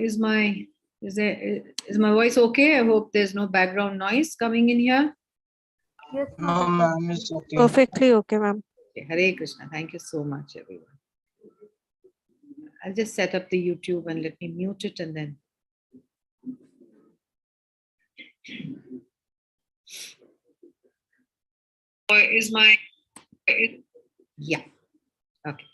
is my voice okay? I hope there's no background noise coming in here. Yes, No, ma'am, it's okay. perfectly okay, ma'am. Okay, Hare Krishna. Thank you so much, everyone. I'll just set up the YouTube and let me mute it and then. Yeah. Okay.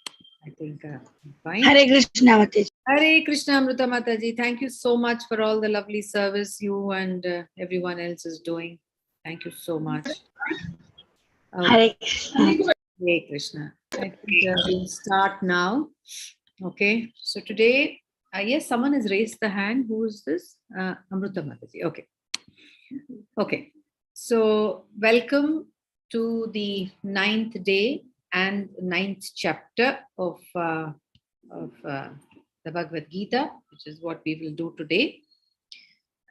I think I'm fine. Hare Krishna Mataji. Hare Krishna Amrita Mataji. Thank you so much for all the lovely service you and everyone else is doing. Thank you so much. Hare Krishna. Hare Krishna. I think we'll start now. Okay. So today, yes, someone has raised the hand. Who is this? Amrita Mataji. Okay. Okay. So welcome to the 9th day and 9th chapter of the Bhagavad Gita, which is what we will do today.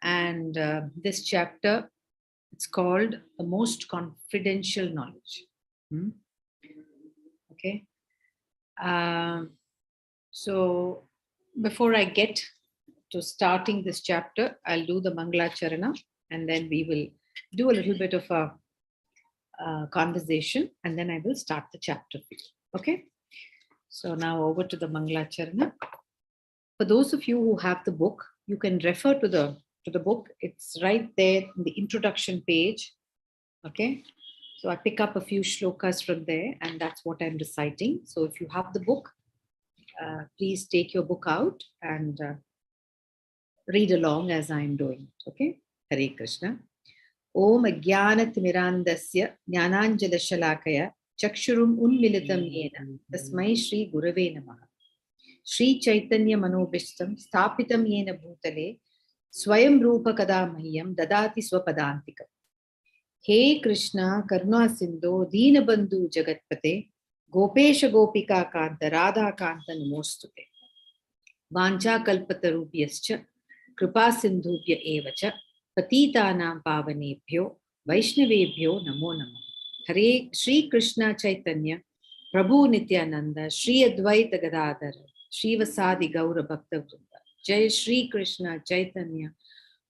And this chapter, it's called the most confidential knowledge. Okay. So before I get to starting this chapter, I'll do the Mangala Charana, and then we will do a little bit of a conversation, and then I will start the chapter for you. Okay. So now over to the Mangala Charana. For those of you who have the book, you can refer to the book. It's right there in the introduction page. Okay. So I pick up a few shlokas from there, and that's what I'm reciting. So if you have the book, please take your book out and read along as I'm doing it. Okay. Hare Krishna. Om Ajnanatimirandasya Jnananjalashalakaya Chakshurum Unmilitam Yena Tasmai Shri Gurave Namaha. Shri Chaitanya Manobishtam Sthapitam Yena Bhutale Swayam Rupa Kadamahyam Dadati Swapadantikam. He Krishna Karuna Sindhu Deenabandhu Jagatpate Gopesha Gopika Kanta Radha Kanta Namostute Vancha Kalpatarubhyascha Kripa Sindhubhya Evacha Patitanam Pavanebhyo Vaishnavebhyo Namo Namah. Hare Shri Krishna Chaitanya Prabhu Nityananda Shri Advaita Gadadhara Shri Vasadi Gaura Bhakta Vrinda. Jai Shri Krishna Chaitanya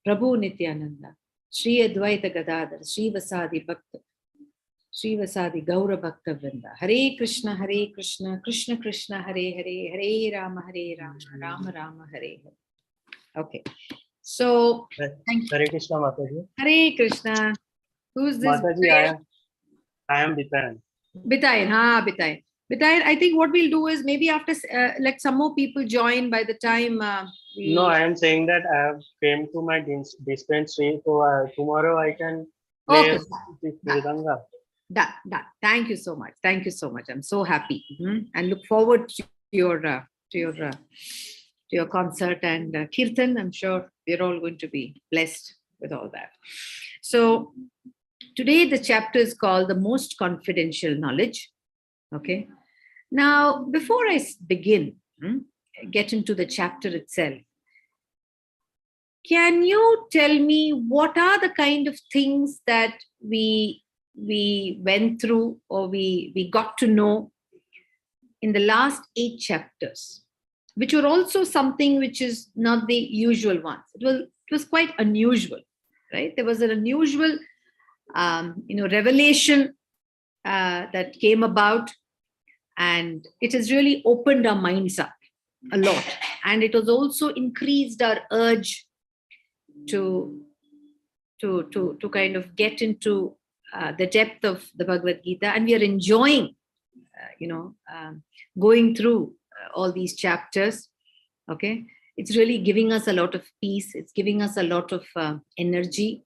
Prabhu Nityananda Shri Advaita Gadadhara Shri Vasadi Gaura Bhakta Vrinda. Hare Krishna Krishna Krishna Hare Hare Hare Rama Rama Rama Hare Hare. Okay. So, thank you. Hare Krishna Mataji. Hare Krishna. Who's this? Mataji, I am Bitayan. Bitayan. Bitayan. Bitayan, I think what we'll do is maybe after, let some more people join by the time No, I am saying that I have came to my dispensary, so tomorrow I can play Okay. this Mridanga. Done. Thank you so much. Thank you so much. I'm so happy and look forward to your concert and Kirtan. I'm sure we're all going to be blessed with all that. So today the chapter is called the most confidential knowledge. Okay. Now, before I begin, get into the chapter itself, can you tell me what are the kind of things that we went through or we got to know in the last 8 chapters, which were also something which is not the usual ones. It was quite unusual, right? There was an unusual, revelation that came about, and it has really opened our minds up a lot, and it has also increased our urge to kind of get into the depth of the Bhagavad Gita, and we are enjoying, going through all these chapters. Okay, it's really giving us a lot of peace. It's giving us a lot of energy.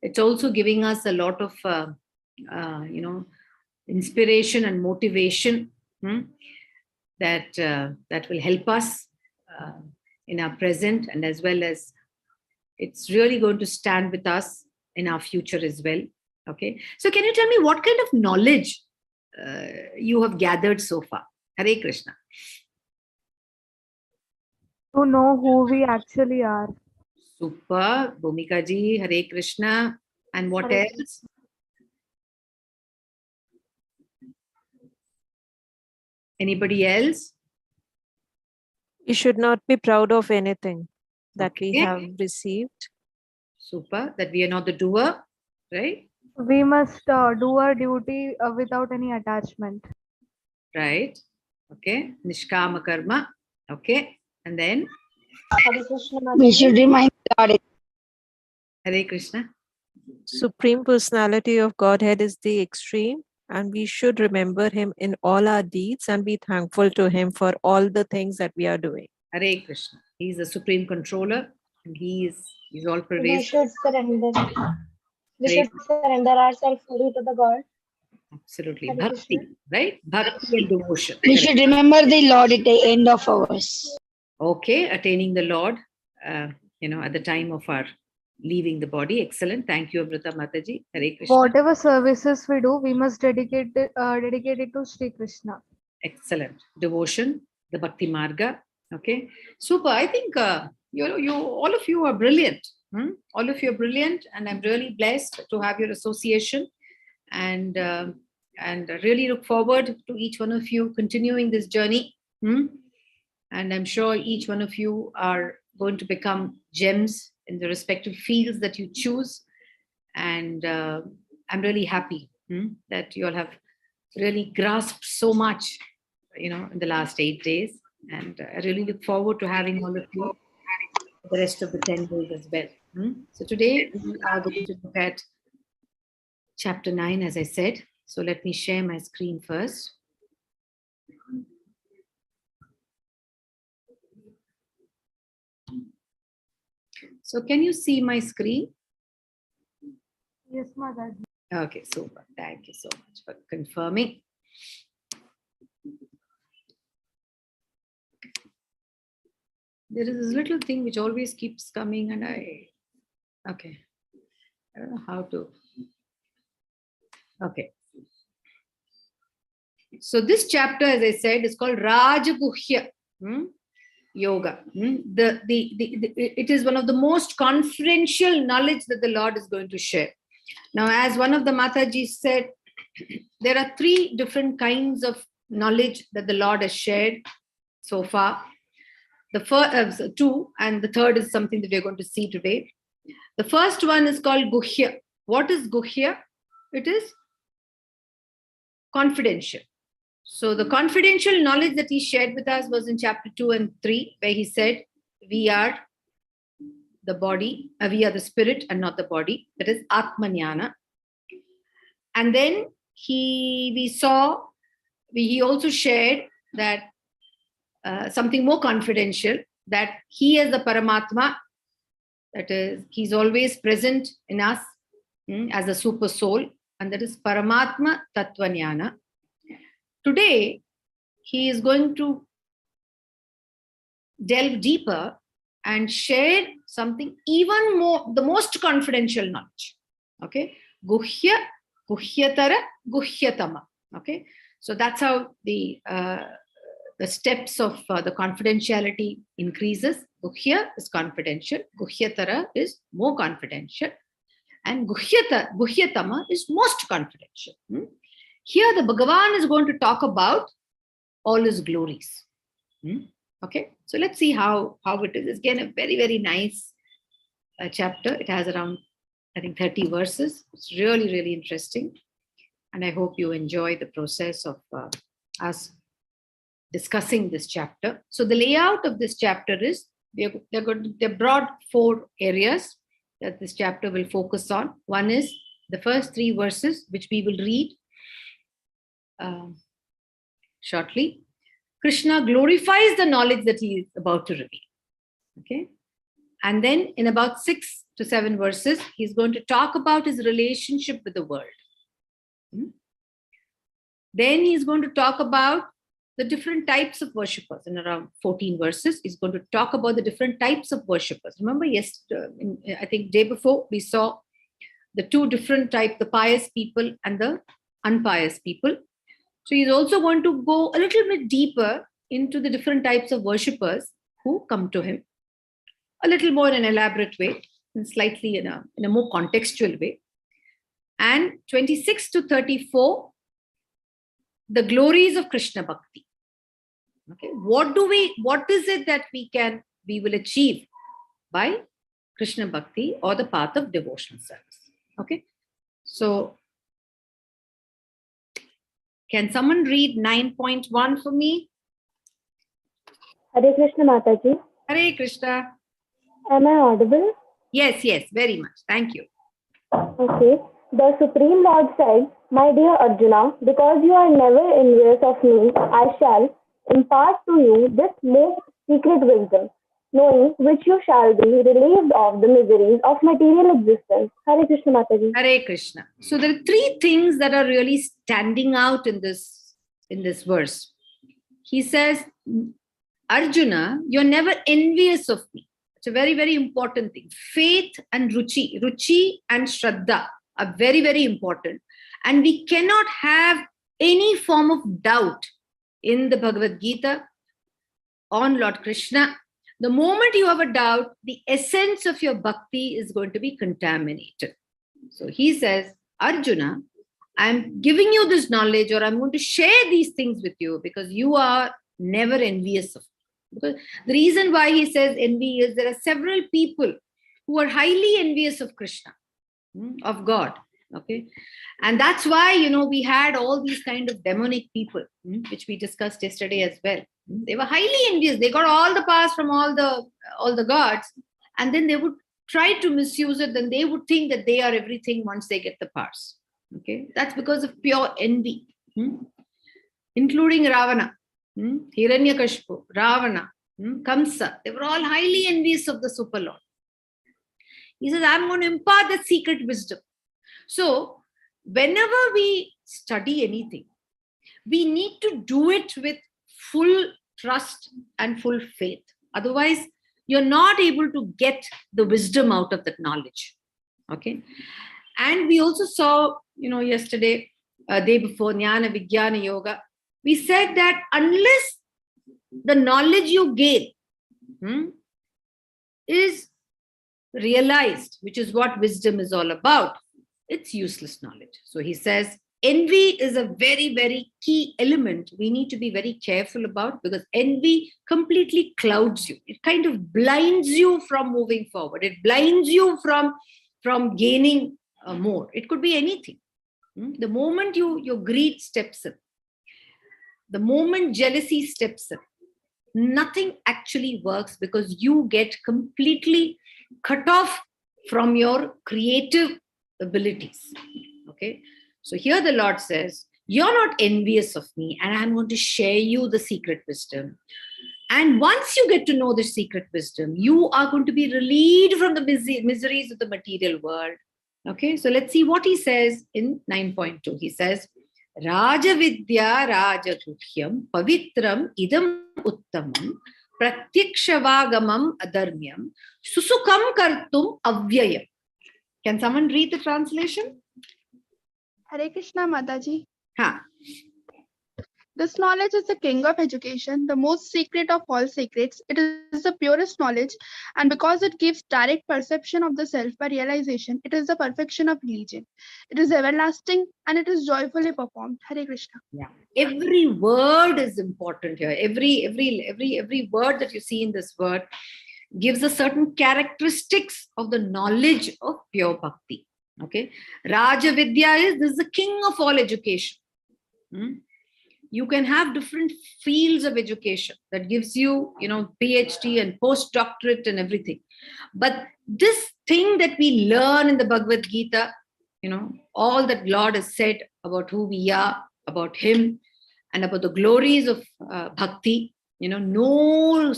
It's also giving us a lot of, inspiration and motivation that will help us in our present, and as well as it's really going to stand with us in our future as well. Okay, so can you tell me what kind of knowledge you have gathered so far? Hare Krishna. To know who we actually are. Super. Bhumika ji, Hare Krishna. And what Hare else? Anybody else? We should not be proud of anything that we Okay. have received. Super. That we are not the doer, right? We must do our duty without any attachment. Right. Okay. Nishkama karma. Okay. And then We should remind God. Hare Krishna. Supreme Personality of Godhead is the extreme, and we should remember Him in all our deeds and be thankful to Him for all the things that we are doing. Hare Krishna. He is the supreme controller and he's all We pervasive. should surrender. We Hare- should surrender ourselves fully to the God. Absolutely. Hare Bhakti, Krishna. right? Bhakti and devotion. We Correct. should remember the Lord at the end of ours. Okay. Attaining the Lord, at the time of our leaving the body. Excellent. Thank you, Amrita Mataji. Hare Krishna. Whatever services we do, we must dedicate it to Sri Krishna. Excellent. Devotion, the Bhakti Marga. Okay. Super. I think you all of you are brilliant. All of you are brilliant, and I'm really blessed to have your association, and really look forward to each one of you continuing this journey. And I'm sure each one of you are going to become gems in the respective fields that you choose. And I'm really happy that you all have really grasped so much, in the last 8 days. And I really look forward to having all of you for the rest of the 10 days as well. So today we are going to look at chapter 9, as I said. So let me share my screen first. So can you see my screen? Yes, Mother. Okay, super. Thank you so much for confirming. There is this little thing which always keeps coming, and I don't know how to. Okay. So this chapter, as I said, is called Rajaguhya Yoga. It is one of the most confidential knowledge that the Lord is going to share. Now, as one of the Matajis said, there are 3 different kinds of knowledge that the Lord has shared so far. The first 2, and the third is something that we're going to see today. The first one is called Guhya. What is Guhya? It is confidential. So the confidential knowledge that he shared with us was in chapter 2 and 3, where he said, we are the body, we are the spirit and not the body. That is Atmanyana. And then he also shared that something more confidential, that he is the Paramatma, that is, he's always present in us as a super soul, and that is Paramatma Tattvanyana. Today, he is going to delve deeper and share something even more, the most confidential knowledge. Okay, Guhya, Guhyatara, Guhyatama. Okay, so that's how the steps of the confidentiality increases. Guhya is confidential, Guhyatara is more confidential, and Guhyatama is most confidential. Here the Bhagavan is going to talk about all his glories. Okay, so let's see how it is. It's again a very, very nice chapter. It has around, I think, 30 verses. It's really, really interesting. And I hope you enjoy the process of us discussing this chapter. So the layout of this chapter is, they're broad 4 areas that this chapter will focus on. One is the first 3 verses, which we will read shortly. Krishna glorifies the knowledge that he is about to reveal. Okay. And then in about 6 to 7 verses, he's going to talk about his relationship with the world. Then he's going to talk about the different types of worshippers. In around 14 verses, he's going to talk about the different types of worshippers. Remember, I think day before, we saw the 2 different types, the pious people and the unpious people. So he's also going to go a little bit deeper into the different types of worshippers who come to him, a little more in an elaborate way, and slightly in a more contextual way. And 26 to 34, the glories of Krishna Bhakti. Okay, what is it that we will achieve by Krishna Bhakti or the path of devotional service? Okay, so can someone read 9.1 for me? Hare Krishna Mataji. Hare Krishna. Am I audible? Yes, very much. Thank you. Okay. The Supreme Lord said, "My dear Arjuna, because you are never envious of me, I shall impart to you this most secret wisdom, knowing which you shall be relieved of the miseries of material existence." Hare Krishna Mataji. Hare Krishna. So there are three things that are really standing out in this verse. He says, Arjuna, you're never envious of me. It's a very, very important thing. Faith and ruchi and shraddha are very, very important. And we cannot have any form of doubt in the Bhagavad Gita on Lord Krishna. The moment you have a doubt, the essence of your bhakti is going to be contaminated. So he says, Arjuna, I'm giving you this knowledge, or I'm going to share these things with you because you are never envious of me. Because the reason why he says envy is there are several people who are highly envious of Krishna, of God. Okay. And that's why, we had all these kind of demonic people, which we discussed yesterday as well. They were highly envious. They got all the powers from all the gods, and then they would try to misuse it. Then they would think that they are everything once they get the powers. Okay. That's because of pure envy, including Ravana. Hiranyakashipu, Ravana, Kamsa, they were all highly envious of the Super Lord. He says, I'm going to impart the secret wisdom. So, whenever we study anything, we need to do it with full trust and full faith. Otherwise, you're not able to get the wisdom out of that knowledge. Okay. And we also saw, yesterday, day before, Jnana Vijnana Yoga, we said that unless the knowledge you gain is realized, which is what wisdom is all about, it's useless knowledge. So he says, envy is a very, very key element we need to be very careful about, because envy completely clouds you. It kind of blinds you from moving forward. It blinds you from gaining more. It could be anything. The moment your greed steps in, the moment jealousy steps in, nothing actually works, because you get completely cut off from your creative abilities. Okay. So here the Lord says, you're not envious of me, and I'm going to share you the secret wisdom. And once you get to know the secret wisdom, you are going to be relieved from the miseries of the material world. Okay. So let's see what he says in 9.2. He says, Raja Vidya Raja Guhyam Pavitram Idam Uttamam Pratyakshavangamam Adharmyam Susukam Kartum Avyayam. Can someone read the translation? Hare Krishna Mataji. Ha. This knowledge is the king of education, the most secret of all secrets. It is the purest knowledge, and because it gives direct perception of the self by realization, it is the perfection of religion. It is everlasting and it is joyfully performed. Hare Krishna. Yeah. Every word is important here. Every word that you see in this word gives a certain characteristics of the knowledge of pure bhakti. Okay. Raja Vidya this is the king of all education. You can have different fields of education that gives you, PhD and postdoctorate and everything. But this thing that we learn in the Bhagavad Gita, all that Lord has said about who we are, about him, and about the glories of bhakti, no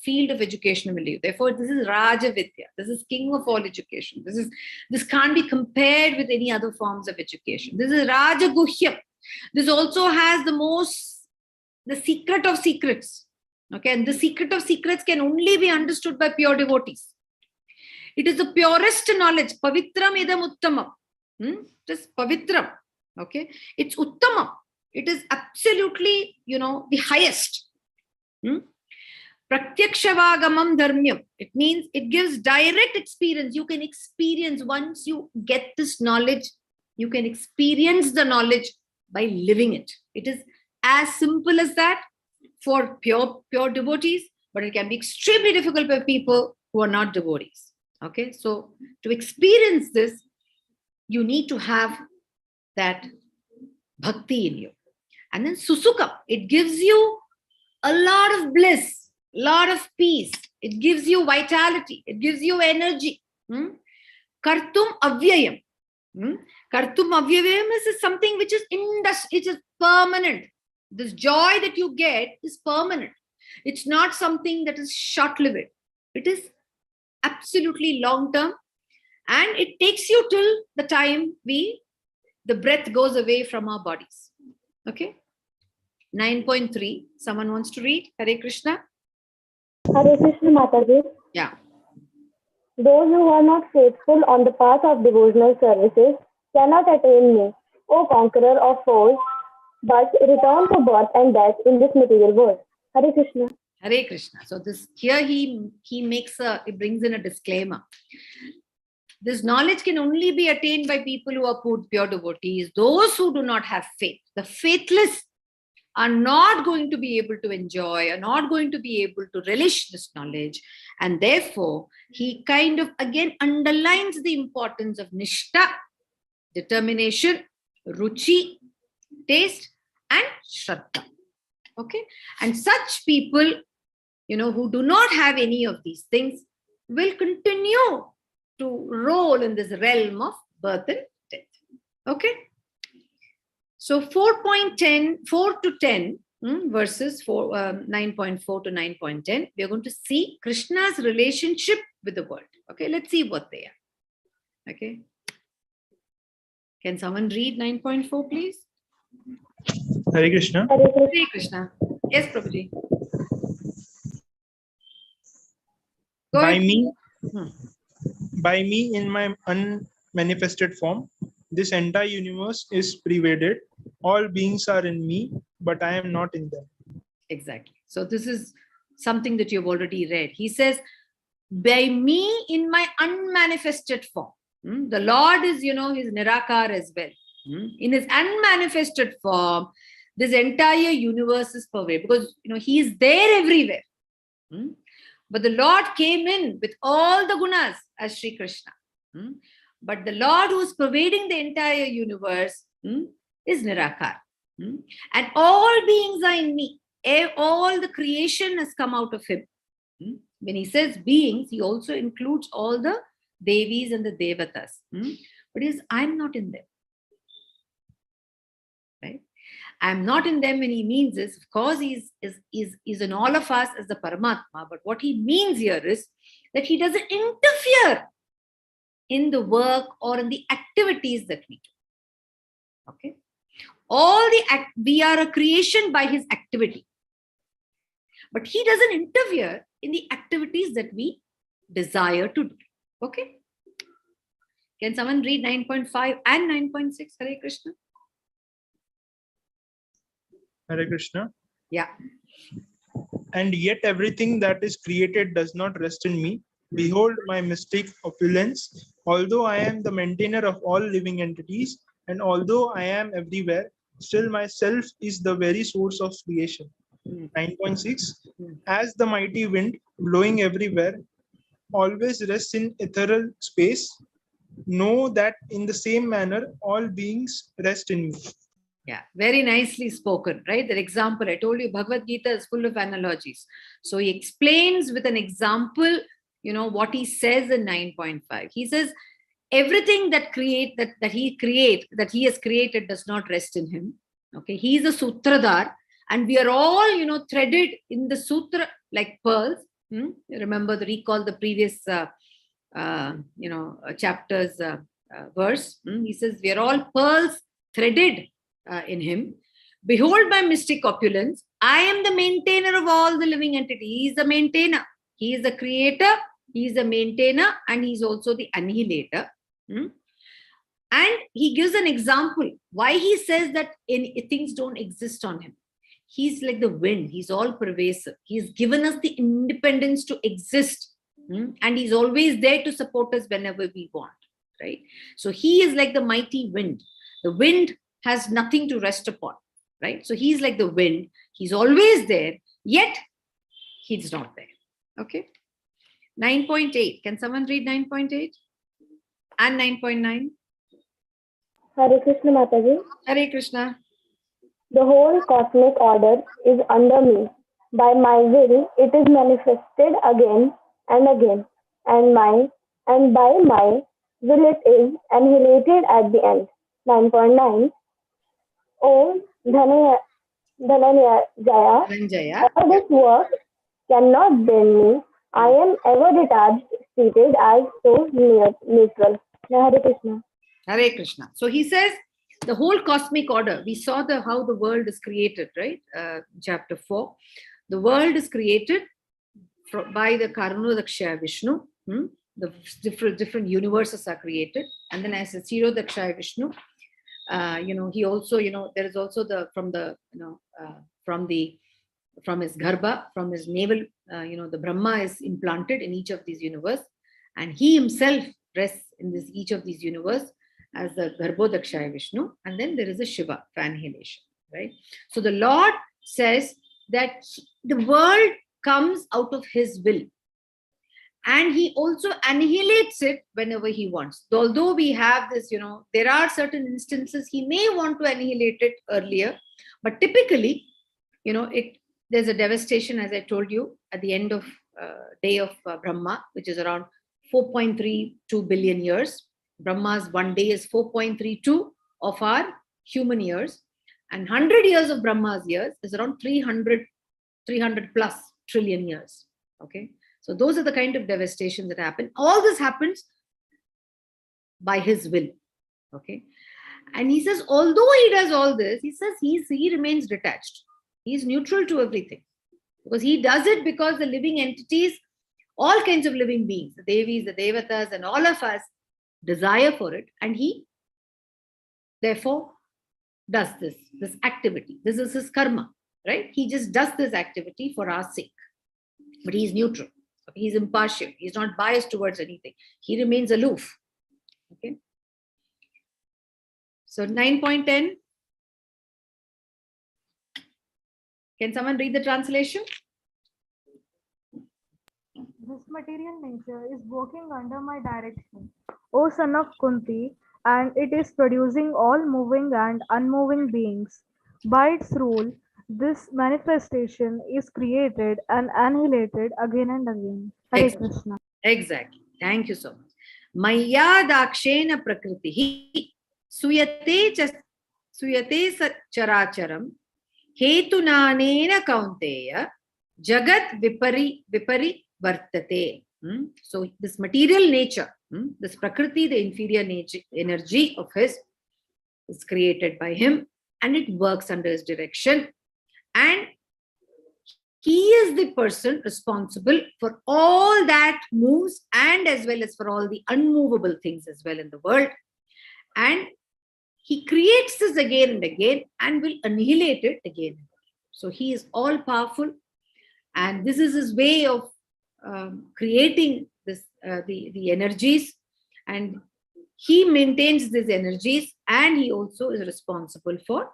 field of education will leave. Therefore, this is Raja Vidya. This is king of all education. This can't be compared with any other forms of education. This is Raja Guhyam. This also has the secret of secrets. Okay, and the secret of secrets can only be understood by pure devotees. It is the purest knowledge. Pavitram idam uttamam. Just pavitram. Okay, it's uttamam. It is absolutely, the highest. Pratyakshavangamam dharmyam. It means it gives direct experience. You can experience, once you get this knowledge, you can experience the knowledge by living it. It is as simple as that. for pure devotees, but it can be extremely difficult for people who are not devotees. Okay, so to experience this, you need to have that bhakti in you. And then susukam, it gives you a lot of bliss, lot of peace. It gives you vitality. It gives you energy. Kartum avyayam. Kartum avyayam is something which is it is permanent. This joy that you get is permanent. It's not something that is short-lived. It is absolutely long-term, and it takes you till the time the breath goes away from our bodies. Okay. 9.3. Someone wants to read? Hare Krishna. Hare Krishna Mataji. Yeah. Those who are not faithful on the path of devotional services cannot attain me, O conqueror of foes, but return to birth and death in this material world. Hare Krishna. Hare Krishna. So this here he brings in a disclaimer. This knowledge can only be attained by people who are pure devotees. Those who do not have faith, the faithless, are not going to be able to enjoy, are not going to be able to relish this knowledge. And therefore, he kind of again underlines the importance of nishta, determination, ruchi, taste, and shraddha. Okay? And such people, who do not have any of these things will continue to roll in this realm of birth and death. Okay? So 4.10, 4 to 10, verses 9.4 to 9.10, we are going to see Krishna's relationship with the world. Okay, let's see what they are. Okay. Can someone read 9.4, please? Hare Krishna. Hare Krishna. Yes, Prabhuji. Go By ahead. me in my unmanifested form, this entire universe is pervaded. All beings are in me, but I am not in them. Exactly. So this is something that you've already read. He says, by me in my unmanifested form. The Lord is, his Nirakar as well. In his unmanifested form, this entire universe is pervaded because, he is there everywhere. But the Lord came in with all the gunas as Sri Krishna. But the Lord who is pervading the entire universe is Nirakar. And all beings are in me. All the creation has come out of him. When he says beings, he also includes all the Devis and the Devatas. But he says, I'm not in them. Right? I'm not in them when he means is, of course, he is in all of us as the Paramatma. But what he means here is that he doesn't interfere in the work or in the activities that we do. Okay? We are a creation by his activity. But he doesn't interfere in the activities that we desire to do. Okay? Can someone read 9.5 and 9.6? Hare Krishna. Hare Krishna. Yeah. And yet everything that is created does not rest in me. Behold my mystic opulence. Although I am the maintainer of all living entities, and although I am everywhere, still myself is the very source of creation. 9.6. As the mighty wind blowing everywhere always rests in ethereal space, know that in the same manner all beings rest in me. Yeah, very nicely spoken, right? That example, I told you, Bhagavad Gita is full of analogies. So he explains with an example, what he says in 9.5. He says, everything that he has created does not rest in him. Okay, he is a sutradhar, and we are all, threaded in the sutra like pearls. Recall the previous, chapter's verse. He says, we are all pearls threaded in him. Behold my mystic opulence. I am the maintainer of all the living entities. He is the maintainer. He is the creator. He is the maintainer, and he's also the annihilator. And he gives an example why he says that things don't exist on him. He's like the wind. He's all pervasive. He's given us the independence to exist. And he's always there to support us whenever we want. Right? So he is like the mighty wind. The wind has nothing to rest upon. Right? So he's like the wind. He's always there. yet he's not there. Okay. 9.8. Can someone read 9.8 and 9.9? Hare Krishna Mataji. Hare Krishna. The whole cosmic order is under me. By my will, it is manifested again and again, and by my will it is annihilated at the end. 9.9. O Dhananjaya, Dhananjaya. all this work cannot bend me. I am ever detached, seated as so neutral. Hare Krishna. Hare Krishna. So he says the whole cosmic order. We saw how the world is created, right? Chapter 4. The world is created by the Karunodakshaya Vishnu. The different universes are created, and then as a Tsirodakshaya Vishnu, he also, there is also from his garbha, from his navel, the Brahma is implanted in each of these universes, and he himself rests in each of these universes as the Garbhodakshaya Vishnu, and then there is a Shiva for annihilation, right? So the Lord says that the world comes out of his will, and he also annihilates it whenever he wants. Although we have this, there are certain instances he may want to annihilate it earlier, but typically, there's a devastation, as I told you, at the end of day of Brahma, which is around 4.32 billion years. Brahma's one day is 4.32 of our human years, and 100 years of Brahma's years is around 300 plus trillion years. Okay, so those are the kind of devastations that happen. All this happens by his will. Okay, and he says, although he does all this, he says he remains detached. He is neutral to everything, because he does it because the living entities, all kinds of living beings, the Devis, the Devatas, and all of us desire for it, and he therefore does this activity. This is his karma, right? He just does this activity for our sake, but he's neutral. He's impartial. He's not biased towards anything. He remains aloof. Okay. So 9.10. Can someone read the translation? This material nature is working under my direction, O son of Kunti, and it is producing all moving and unmoving beings. By its rule, this manifestation is created and annihilated again and again. Hare Krishna. Exactly. Thank you so much. Maya dakshena prakritihi suyate characharam hetunanena kaunteya jagat vipari vartate. So this material nature, this prakriti, the inferior nature, energy of his, is created by him, and it works under his direction, and he is the person responsible for all that moves, and as well as for all the unmovable things as well in the world. And he creates this again and again and will annihilate it again. So he is all powerful, and this is his way of creating this the energies, and he maintains these energies, and he also is responsible for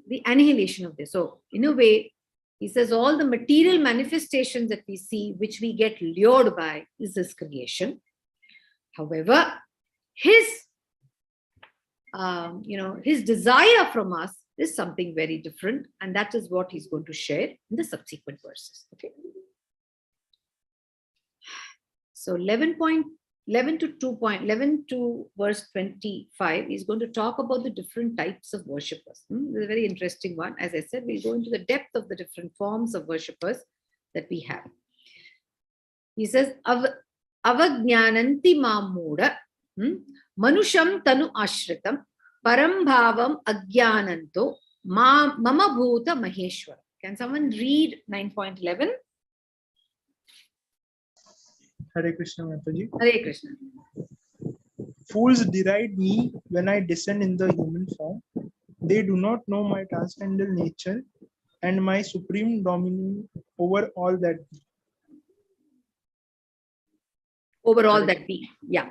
the annihilation of this. So in a way, he says all the material manifestations that we see, which we get lured by, is his creation. However, his his desire from us is something very different, and that is what he's going to share in the subsequent verses. Okay. So 11 to verse 25 is going to talk about the different types of worshippers. This is a very interesting one. As I said, we'll go into the depth of the different forms of worshippers that we have. He says, Avajnananti mamuda manusham tanu ashritam param bhavam ajnananto mama bhuta maheshwara. Can someone read 9.11? Hare Krishna, Mataji. Hare Krishna. Fools deride me when I descend in the human form. They do not know my transcendental nature and my supreme dominion over all that be. Over all that be. Yeah.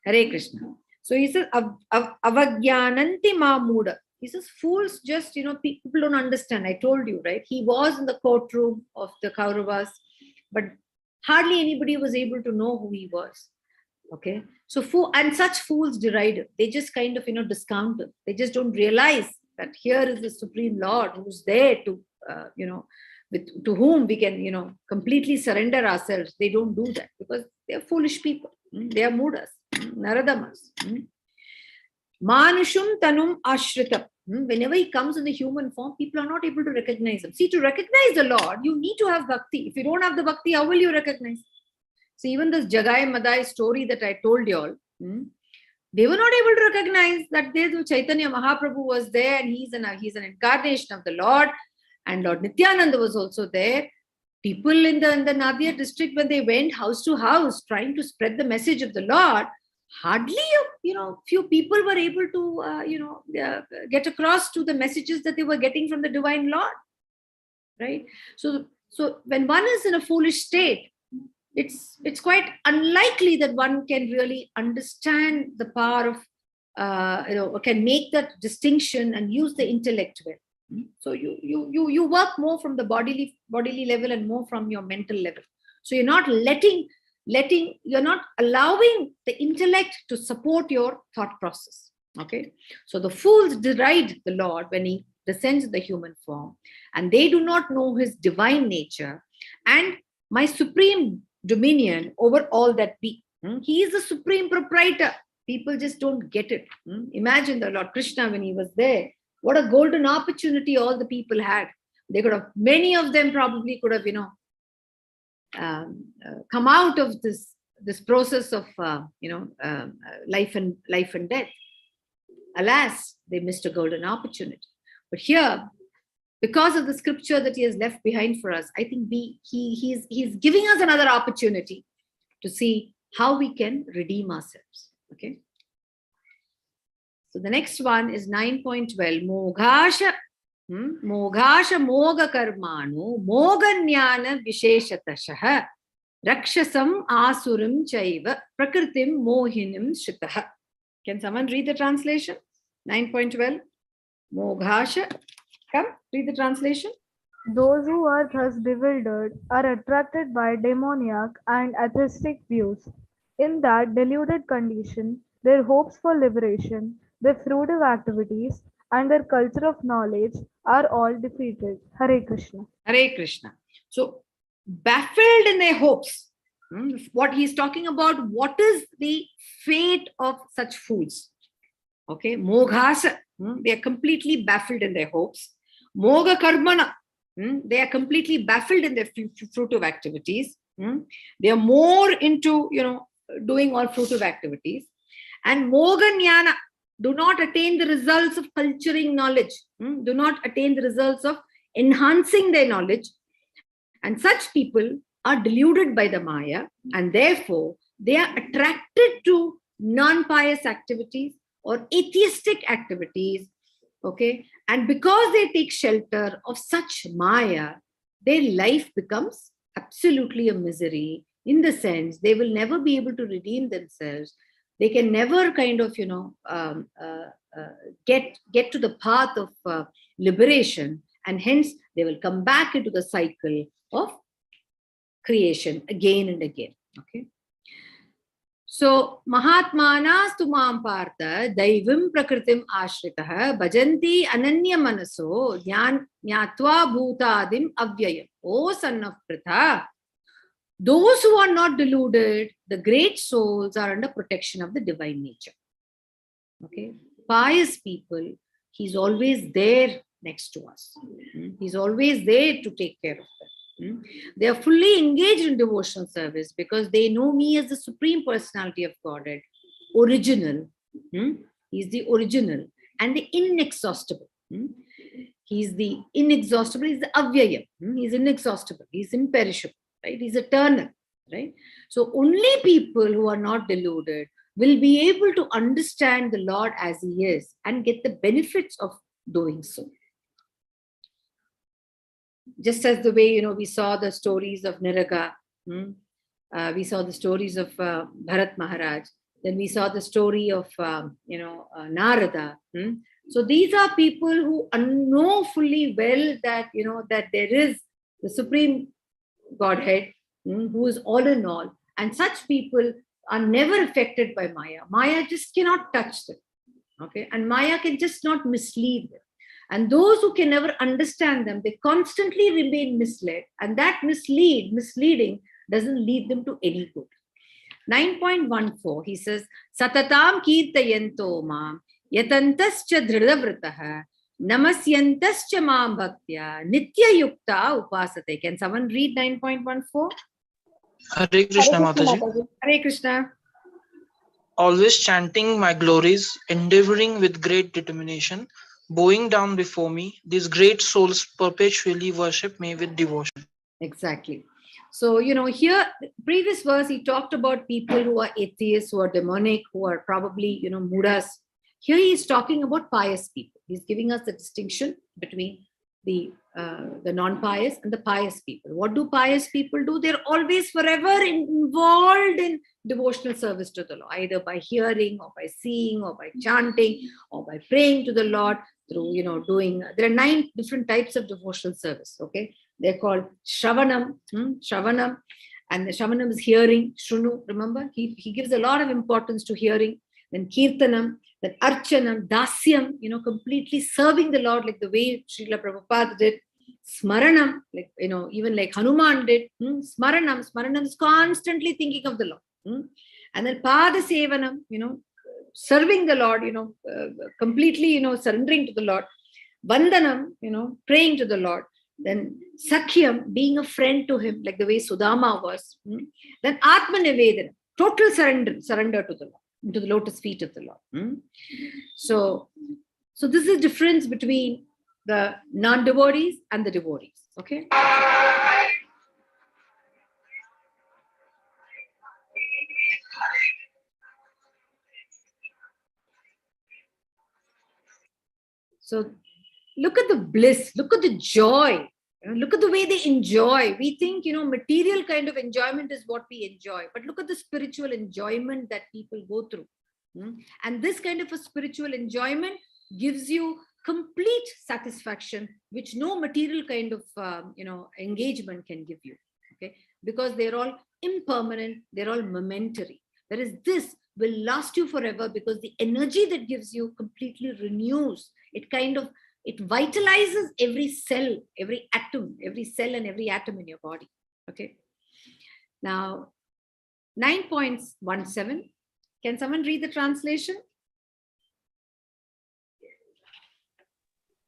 Hare Krishna. So he says, Avajnananti mamuda. He says, fools just, people don't understand. I told you, right? He was in the courtroom of the Kauravas, but hardly anybody was able to know who he was. Okay. So, and such fools deride him. They just kind of, discount him. They just don't realize that here is the Supreme Lord who's there to, to whom we can, completely surrender ourselves. They don't do that because they're foolish people. They are mudas, naradamas. Manushum tanum ashritam. Whenever he comes in the human form, people are not able to recognize him. See, to recognize the Lord, you need to have bhakti. If you don't have the bhakti, how will you recognize? So even this Jagai Madai story that I told you all, they were not able to recognize that the Chaitanya Mahaprabhu was there and he's an incarnation of the Lord, and Lord Nityananda was also there. People in the Nadia district, when they went house to house trying to spread the message of the Lord, hardly few people were able to get across to the messages that they were getting from the divine Lord, right? So when one is in a foolish state, it's quite unlikely that one can really understand the power of can make that distinction and use the intellect well. So you work more from the bodily level and more from your mental level. So you're not you're not allowing the intellect to support your thought process. Okay. So the fools deride the Lord when he descends in the human form, and they do not know his divine nature and my supreme dominion over all that be. He is the supreme proprietor. People just don't get it. Imagine the Lord Krishna when he was there. What a golden opportunity all the people had. They could have, many of them probably could have, come out of this process of, life and death. Alas, they missed a golden opportunity. But here, because of the scripture that he has left behind for us, I think he's giving us another opportunity to see how we can redeem ourselves. Okay. So the next one is 9.12. Moghasha moga karmanu moganyana visheshatashah rakshasam asurim chaiva prakritim mohinim shritah. Can someone read the translation? 9.12. Moghasha. Come, read the translation. Those who are thus bewildered are attracted by demoniac and atheistic views. In that deluded condition, their hopes for liberation, their fruitive activities, and their culture of knowledge are all defeated. Hare Krishna. Hare Krishna. So, baffled in their hopes. What he's talking about, what is the fate of such fools? Okay, moghasa. They are completely baffled in their hopes. Moga karmana. They are completely baffled in their fruitive activities. They are more into, doing all fruitive activities. And moganyana, do not attain the results of culturing knowledge. Do not attain the results of enhancing their knowledge. And such people are deluded by the Maya, and therefore they are attracted to non-pious activities or atheistic activities. Okay. And because they take shelter of such Maya, their life becomes absolutely a misery, in the sense they will never be able to redeem themselves. They can never kind of, get to the path of liberation, and hence they will come back into the cycle of creation again and again. Okay. So, Mahatmanas tu mam partha daivim prakritim ashritah bhajanti ananya manaso jnatva bhutadim avyayam. O son of Pritha, those who are not deluded, the great souls, are under protection of the divine nature. Okay. Pious people, he's always there next to us. He's always there to take care of them. They are fully engaged in devotional service because they know me as the Supreme Personality of Godhead, original. He's the original and the inexhaustible. He's the inexhaustible, he's the avyaya. He's inexhaustible, he's imperishable, right? He's eternal, right? So only people who are not deluded will be able to understand the Lord as he is and get the benefits of doing so. Just as the way, we saw the stories of Niraga, we saw the stories of Bharat Maharaj, then we saw the story of, Narada. So these are people who know fully well that, that there is the Supreme Godhead, who is all in all. And such people are never affected by Maya. Maya just cannot touch them. Okay. And Maya can just not mislead them. And those who can never understand them, they constantly remain misled. And that misleading doesn't lead them to any good. 9.14, he says, Satatam kirtayanto mam yatantascha dhridavritah namasyantascha mam bhaktya nitya yukta upasate. Can someone read 9.14? Hare Krishna Mataji. Hare Krishna. Always chanting my glories, endeavoring with great determination, bowing down before me, these great souls perpetually worship me with devotion. Exactly. So, here, previous verse, he talked about people who are atheists, who are demonic, who are probably, mudas. Here he is talking about pious people. He's giving us the distinction between the non-pious and the pious people. What do pious people do? They're always forever involved in devotional service to the Lord, either by hearing or by seeing or by chanting or by praying to the Lord through, doing, there are 9 different types of devotional service. Okay. They're called Shravanam, Shravanam, and the Shravanam is hearing, Shrunu, remember? He gives a lot of importance to hearing. Then Kirtanam, then Archanam, Dasyam, completely serving the Lord like the way Srila Prabhupada did. Smaranam, like, even like Hanuman did. Smaranam is constantly thinking of the Lord. And then Pada Sevanam, serving the Lord, completely, surrendering to the Lord. Vandanam, praying to the Lord. Then Sakhyam, being a friend to him, like the way Sudama was. Then Atma Nivedana, total surrender to the Lord, into the lotus feet of the Lord. So this is the difference between the non-devotees and the devotees. Okay. So look at the bliss, look at the joy, look at the way they enjoy. We think, material kind of enjoyment is what we enjoy, but look at the spiritual enjoyment that people go through. And this kind of a spiritual enjoyment gives you complete satisfaction, which no material kind of, engagement can give you. Okay. Because they're all impermanent, they're all momentary. Whereas this will last you forever because the energy that gives you completely renews. It vitalizes every cell, every atom, every cell and every atom in your body. Okay. Now, 9.17. Can someone read the translation?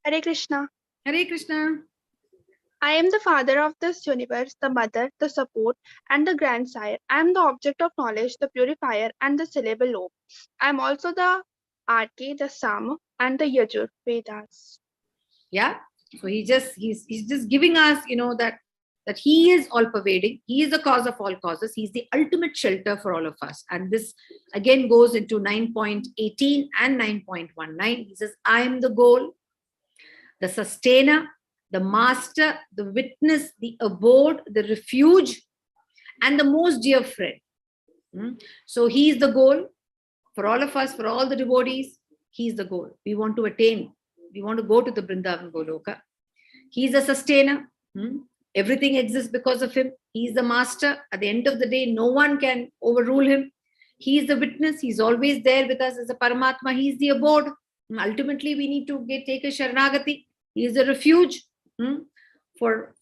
Hare Krishna. Hare Krishna. I am the father of this universe, the mother, the support, and the grandsire. I am the object of knowledge, the purifier, and the syllable lobe. I am also the Arke, the Sama, and the Yajur Vedas. Yeah. So he's just giving us, that he is all pervading. He is the cause of all causes. He's the ultimate shelter for all of us. And this again goes into 9.18 and 9.19. He says, I am the goal, the sustainer, the master, the witness, the abode, the refuge, and the most dear friend. So he is the goal for all of us, for all the devotees. He is the goal. We want to attain. We want to go to the Vrindavan Goloka. He is a sustainer. Everything exists because of him. He is the master. At the end of the day, no one can overrule him. He is the witness. He's always there with us as a Paramatma. He is the abode. Ultimately, we need to take a Sharanagati. He is the refuge for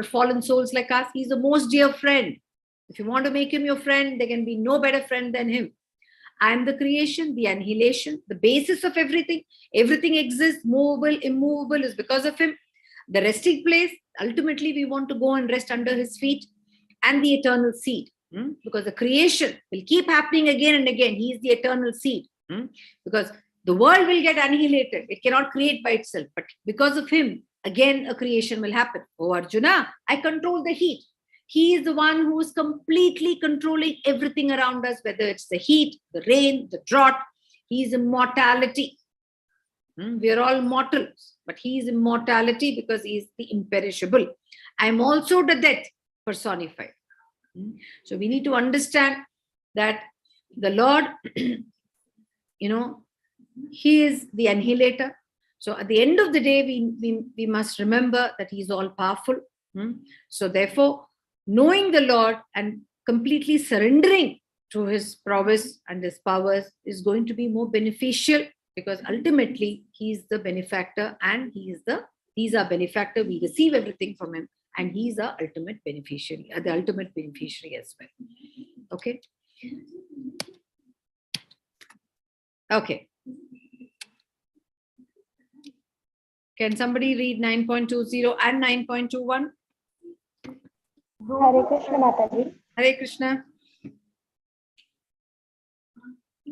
fallen souls like us. He's the most dear friend. If you want to make him your friend, there can be no better friend than him. I am the creation, the annihilation, the basis of everything. Everything exists, movable, immovable is because of him. The resting place, ultimately we want to go and rest under his feet, and the eternal seed. Because the creation will keep happening again and again. He is the eternal seed. Because the world will get annihilated. It cannot create by itself. But because of him, again a creation will happen. Oh Arjuna, I control the heat. He is the one who is completely controlling everything around us, whether it's the heat, the rain, the drought. He is immortality. We are all mortals, but he is immortality because he is the imperishable. I am also the death personified. So we need to understand that the Lord, He is the annihilator. So at the end of the day, we must remember that he is all powerful. So therefore, knowing the Lord and completely surrendering to his prowess and his powers is going to be more beneficial, because ultimately he is the benefactor and he's our benefactor. We receive everything from him and he's our ultimate beneficiary, the ultimate beneficiary as well. Okay. Okay. Can somebody read 9.20 and 9.21? Hare Krishna, Mataji. Hare Krishna.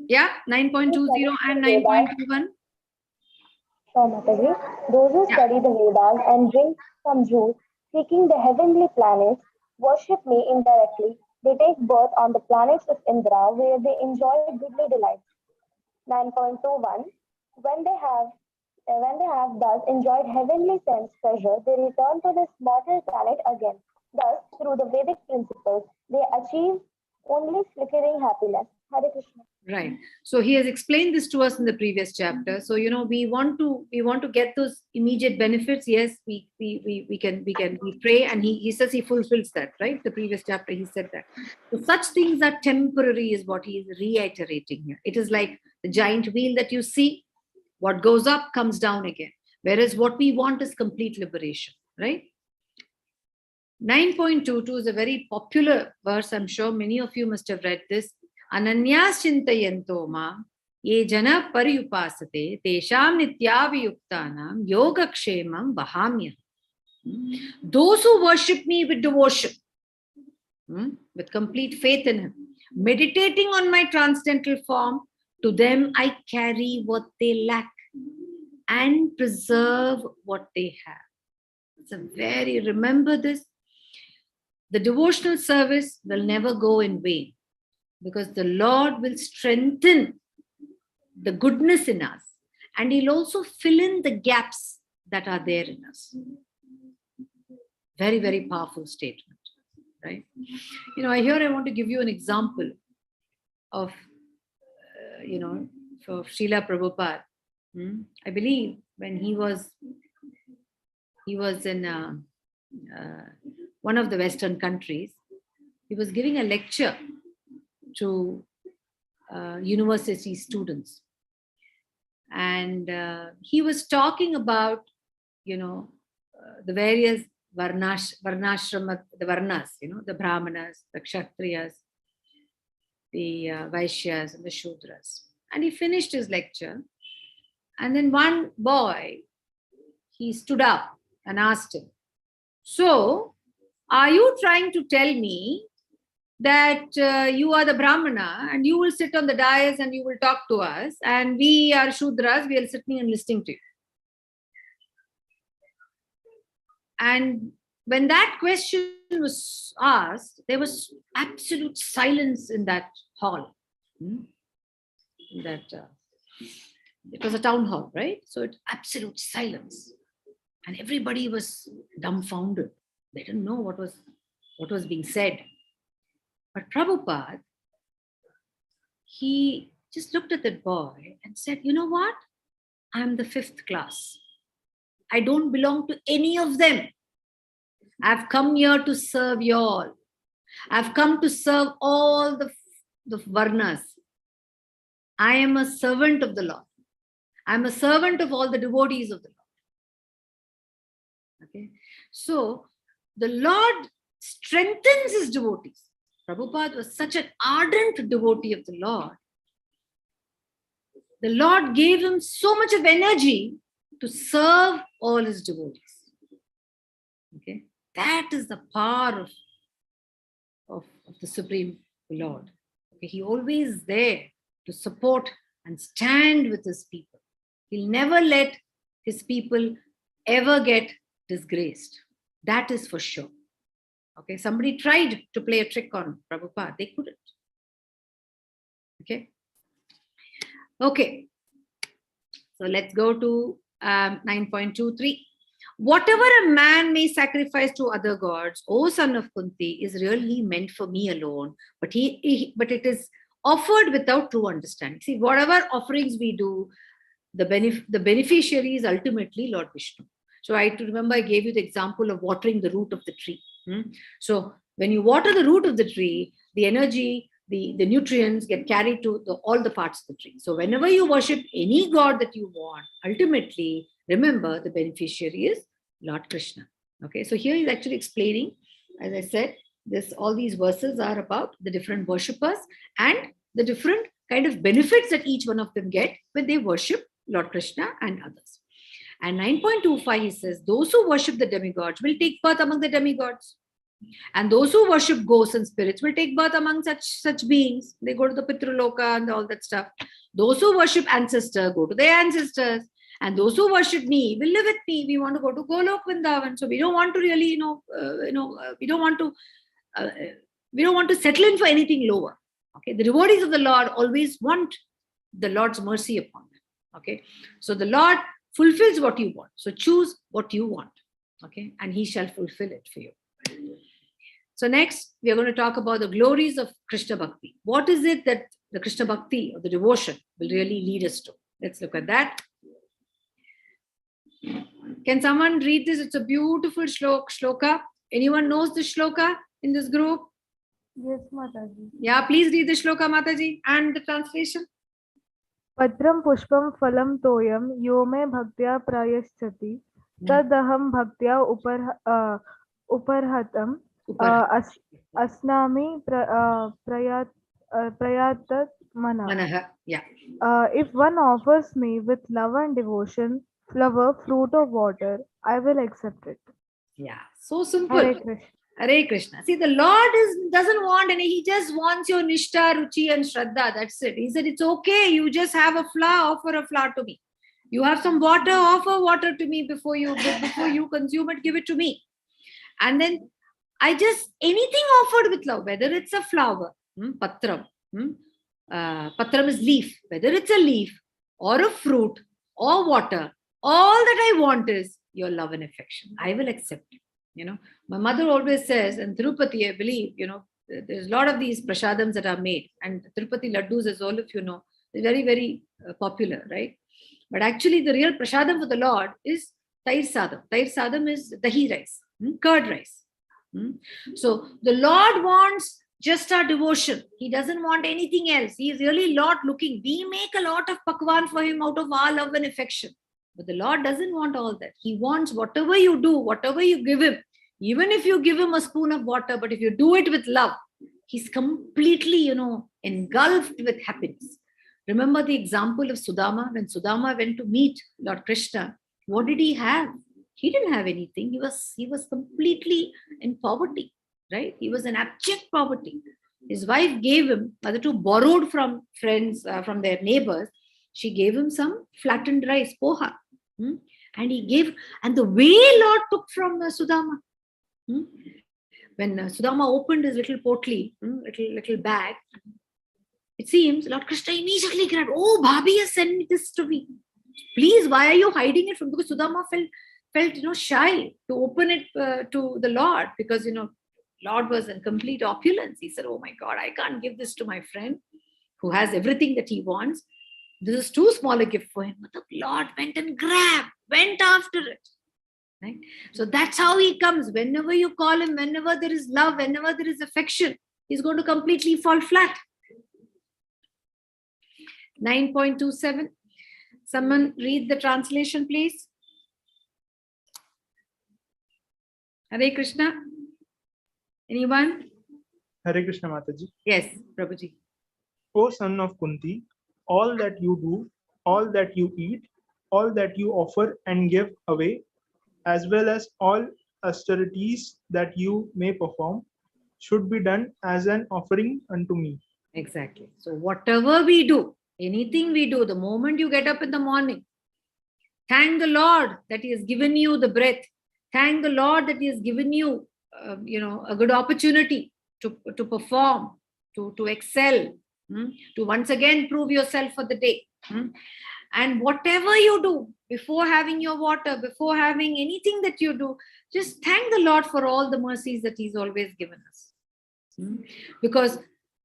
Yeah, 9.20 and 9.21. Sure, Mataji. Those who study the Vedas and drink some juice, seeking the heavenly planets, worship me indirectly. They take birth on the planets of Indra, where they enjoy goodly delights. 9.21. When they have thus enjoyed heavenly sense pleasure, they return to this mortal planet again. Thus, through the Vedic principles, they achieve only flickering happiness. Hare Krishna. Right. So he has explained this to us in the previous chapter. So we want to get those immediate benefits. Yes, we pray, and he says he fulfills that. Right. The previous chapter he said that. So such things are temporary, is what he is reiterating here. It is like the giant wheel that you see. What goes up comes down again. Whereas what we want is complete liberation. Right. 9.22 is a very popular verse. I'm sure many of you must have read this. Ananyas chintayanto ma ye jana pariyupasate tesham nityaviyuktanam yogakshemam vahamya. Those who worship me with devotion, with complete faith in him, meditating on my transcendental form, to them I carry what they lack and preserve what they have. It's remember this. The devotional service will never go in vain, because the Lord will strengthen the goodness in us, and he'll also fill in the gaps that are there in us. Very, very powerful statement, right? I want to give you an example of, for Srila Prabhupada. I believe when he was in one of the Western countries, he was giving a lecture to university students, and he was talking about the various varnashrama, the varnas, the brahmanas, the kshatriyas, the vaishyas, and the shudras. And he finished his lecture, and then one boy, he stood up and asked him, "So, are you trying to tell me that you are the Brahmana and you will sit on the dais and you will talk to us, and we are Shudras, we are sitting and listening to you?" And when that question was asked, there was absolute silence in that hall. It was a town hall, right? So it's absolute silence. And everybody was dumbfounded. They didn't know what was being said. But Prabhupada, he just looked at that boy and said, "You know what? I'm the 5th class. I don't belong to any of them. I've come here to serve you all. I've come to serve all the varnas. I am a servant of the Lord. I'm a servant of all the devotees of the Lord." Okay. So the Lord strengthens his devotees. Prabhupada was such an ardent devotee of the Lord. The Lord gave him so much of energy to serve all his devotees. Okay. That is the power of the Supreme Lord. Okay. He always there to support and stand with his people. He'll never let his people ever get disgraced. That is for sure. Okay, somebody tried to play a trick on Prabhupada. They couldn't. Okay. Okay. So let's go to 9.23. Whatever a man may sacrifice to other gods, O son of Kunti, is really meant for me alone, but it is offered without true understanding. See, whatever offerings we do, the beneficiary is ultimately Lord Vishnu. So I remember I gave you the example of watering the root of the tree. So when you water the root of the tree, the energy, the nutrients get carried to all the parts of the tree. So whenever you worship any god that you want, ultimately remember the beneficiary is Lord Krishna. Okay, so here he's actually explaining, as I said, all these verses are about the different worshippers and the different kind of benefits that each one of them get when they worship Lord Krishna and others. And 9.25 he says, those who worship the demigods will take birth among the demigods. And those who worship ghosts and spirits will take birth among such beings. They go to the Pitraloka and all that stuff. Those who worship ancestors go to their ancestors. And those who worship me will live with me. We want to go to Golok Vrindavan. So we don't want to really, we don't want to settle in for anything lower. Okay, the devotees of the Lord always want the Lord's mercy upon them. Okay, so the Lord fulfills what you want. So choose what you want. Okay, and he shall fulfill it for you. So next, we are going to talk about the glories of Krishna Bhakti. What is it that the Krishna Bhakti or the devotion will really lead us to? Let's look at that. Can someone read this? It's a beautiful shloka. Anyone knows the shloka in this group? Yes, Mataji. Yeah, please read the shloka, Mataji, and the translation. Patram pushpam phalam toyam yome bhaktya prayaschati tadaham bhaktya uparhatam asnami prayatat mana. Yeah. If one offers me with love and devotion, flower, fruit or water, I will accept it. Yeah, so simple. Hare Krishna. Hare Krishna. See, the Lord doesn't want any, he just wants your Nishtha, Ruchi and Shraddha. That's it. He said, it's okay. You just have a flower, offer a flower to me. You have some water, offer water to me before you consume it, give it to me. And then anything offered with love, whether it's a flower, patram, patram is leaf, whether it's a leaf or a fruit or water, all that I want is your love and affection. I will accept it. My mother always says, and Tirupati, I believe, there's a lot of these prasadams that are made, and Tirupati laddus, as all of you know, they're very, very popular, right? But actually, the real prasadam for the Lord is tair sadam. Tair sadam is dahi rice, curd rice. So the Lord wants just our devotion. He doesn't want anything else. He is really Lord looking. We make a lot of pakwan for him out of our love and affection. But the Lord doesn't want all that. He wants whatever you do, whatever you give him, even if you give him a spoon of water, but if you do it with love, he's completely, engulfed with happiness. Remember the example of Sudama. When Sudama went to meet Lord Krishna, what did he have? He didn't have anything. He was completely in poverty, right? He was in abject poverty. His wife gave him, Mother two borrowed from friends, from their neighbors. She gave him some flattened rice, poha. And he gave, and the way Lord took from Sudama. When Sudama opened his little potli, little bag, it seems Lord Krishna immediately grabbed, oh, Bhabhi has sent me this to me. Please, why are you hiding it from? Because Sudama felt shy to open it to the Lord, because Lord was in complete opulence. He said, oh my God, I can't give this to my friend who has everything that he wants. This is too small a gift for him. But the Lord went after it. Right? So that's how he comes. Whenever you call him, whenever there is love, whenever there is affection, he's going to completely fall flat. 9.27. Someone read the translation, please. Hare Krishna. Anyone? Hare Krishna Mataji. Yes, Prabhuji. O son of Kunti, all that you do, all that you eat, all that you offer and give away, as well as all austerities that you may perform, should be done as an offering unto me. Exactly. So whatever we do, anything we do, the moment you get up in the morning, thank the Lord that he has given you the breath. Thank the Lord that he has given you, a good opportunity to perform, to excel, to once again prove yourself for the day. And whatever you do, before having your water, before having anything that you do, just thank the Lord for all the mercies that he's always given us. Because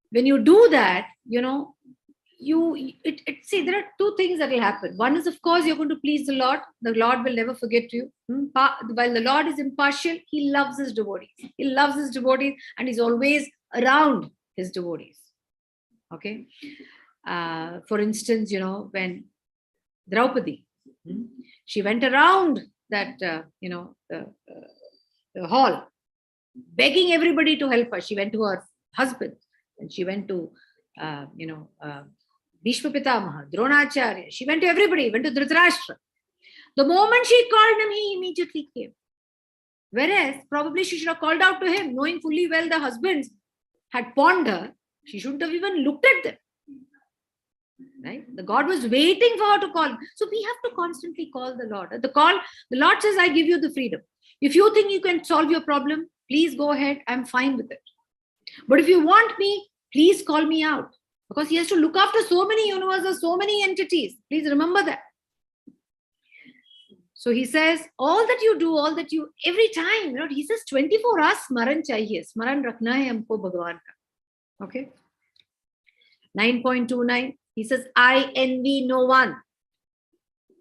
when you do that, see, there are two things that will happen. One is, of course, you're going to please the Lord. The Lord will never forget you. While the Lord is impartial, he loves his devotees. He loves his devotees and he's always around his devotees. Okay. For instance, when Draupadi, she went around that, the hall, begging everybody to help her. She went to her husband and she went to, Bhishma Pitamaha, Dronacharya. She went to everybody, went to Dhritarashtra. The moment she called him, he immediately came. Whereas probably she should have called out to him, knowing fully well the husbands had pawned her. She shouldn't have even looked at them. Right? The God was waiting for her to call. So we have to constantly call the Lord. The Lord says, I give you the freedom. If you think you can solve your problem, please go ahead. I'm fine with it. But if you want me, please call me out. Because he has to look after so many universes, so many entities. Please remember that. So he says, all that you, every time, he says 24 hours smaran chahiye. Smaran rakhna hai humko Bhagavan ka. Okay. 9.29, he says, I envy no one.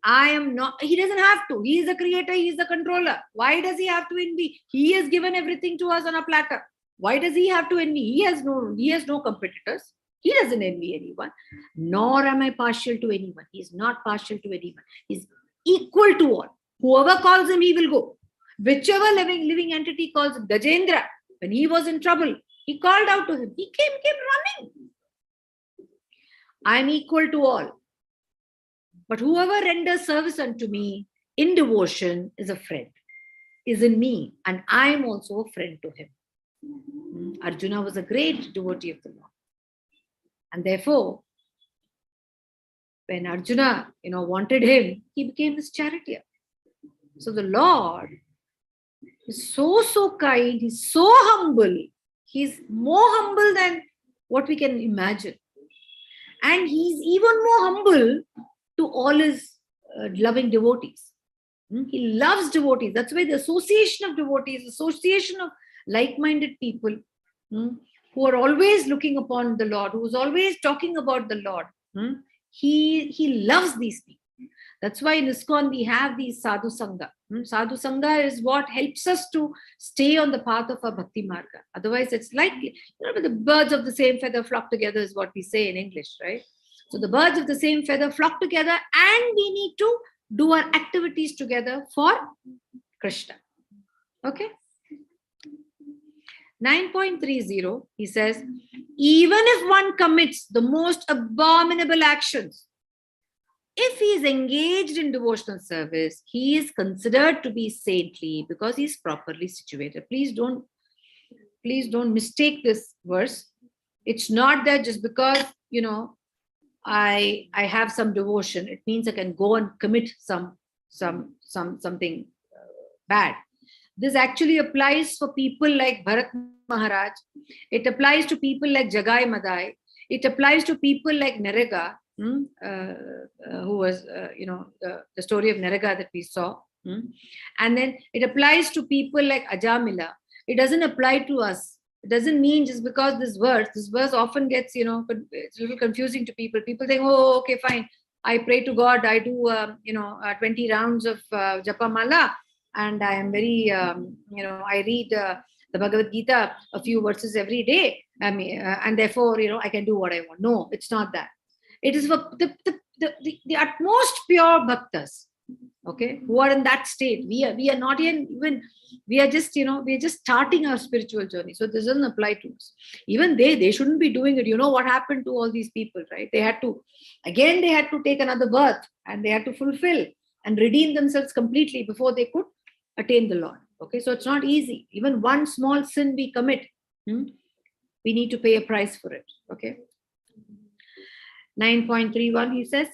I am not, he doesn't have to. He is the creator, he is the controller. Why does he have to envy? He has given everything to us on a platter. Why does he have to envy? He has no competitors. He doesn't envy anyone. Nor am I partial to anyone. He is not partial to anyone. He's equal to all. Whoever calls him, he will go. Whichever living entity calls him. Gajendra, when he was in trouble, he called out to him. He came running. I am equal to all. But whoever renders service unto me in devotion is a friend, is in me, and I am also a friend to him. Arjuna was a great devotee of the Lord. And therefore, when Arjuna, wanted him, he became his charioteer. So the Lord is so kind. He's so humble. He's more humble than what we can imagine. And he's even more humble to all his loving devotees. He loves devotees. That's why the association of devotees, association of like-minded people who are always looking upon the Lord, who is always talking about the Lord. He loves these people. That's why in ISKCON we have these sadhu sangha. Sadhu sangha is what helps us to stay on the path of a bhakti marga. Otherwise, it's like the birds of the same feather flock together is what we say in English, right? So the birds of the same feather flock together, and we need to do our activities together for Krishna. Okay. 9.30, he says, even if one commits the most abominable actions, if he is engaged in devotional service, he is considered to be saintly because he is properly situated. Please don't mistake this verse. It's not that just because, I have some devotion, it means I can go and commit something bad. This actually applies for people like Bharat Maharaj. It applies to people like Jagai Madai. It applies to people like Narega, who was, the story of Narega that we saw. And then it applies to people like Ajamila. It doesn't apply to us. It doesn't mean just because this verse often gets, it's a little confusing to people. People think, oh, okay, fine. I pray to God. I do, 20 rounds of Japa Mala. And I am very, I read the Bhagavad Gita, a few verses every day. And therefore, I can do what I want. No, it's not that. It is for the utmost pure bhaktas, okay, who are in that state. We are not even, we are just starting our spiritual journey. So this doesn't apply to us. Even they shouldn't be doing it. You know what happened to all these people, right? They had to take another birth, and they had to fulfill and redeem themselves completely before they could attain the Lord. Okay, so it's not easy. Even one small sin we commit, we need to pay a price for it. Okay. 9.31, he says,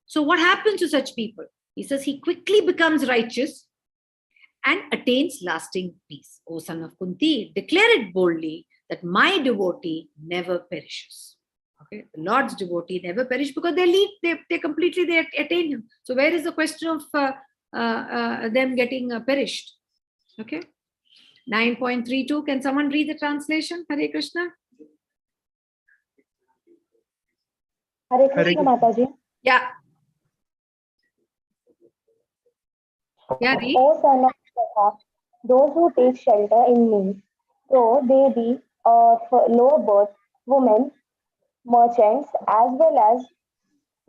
so what happens to such people? He says, he quickly becomes righteous and attains lasting peace. O son of Kunti, declare it boldly that my devotee never perishes. Okay, the Lord's devotee never perish because they attain him. So where is the question of them getting perished? Okay. 9.32, can someone read the translation? Hare Krishna. Hare Hare Krishna Krishna. Mataji. Yeah. Yeah, read. O son of Radha, those who take shelter in me, though they be of lower birth, women, merchants, as well as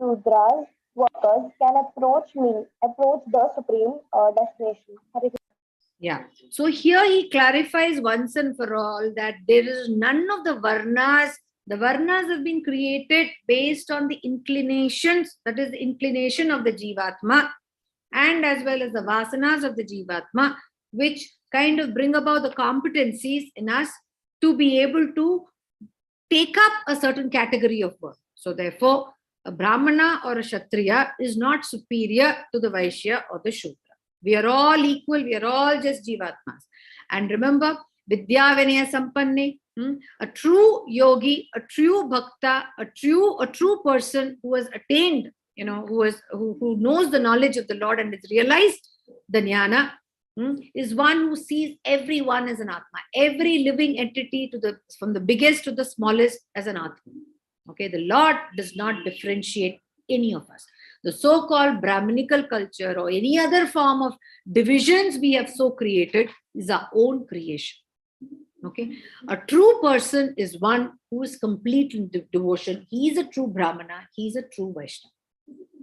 Sudras, workers, can approach the supreme destination. Hare Krishna. Yeah. So here he clarifies once and for all that there is none of the varnas. The varnas have been created based on the inclinations, that is the inclination of the Jivatma, and as well as the vasanas of the Jivatma, which kind of bring about the competencies in us to be able to take up a certain category of birth. So therefore, a Brahmana or a Kshatriya is not superior to the Vaishya or the Shudra. We are all equal. We are all just Jivatmas. And remember, Vidya Vinaya Sampanne, a true yogi, a true bhakta, a true person who has attained, who knows the knowledge of the Lord and has realized the jnana, is one who sees everyone as an Atma, every living entity from the biggest to the smallest as an Atma. Okay, the Lord does not differentiate any of us. The so-called Brahminical culture or any other form of divisions we have so created is our own creation. Okay, a true person is one who is complete in devotion. He is a true Brahmana. He is a true Vaishnava.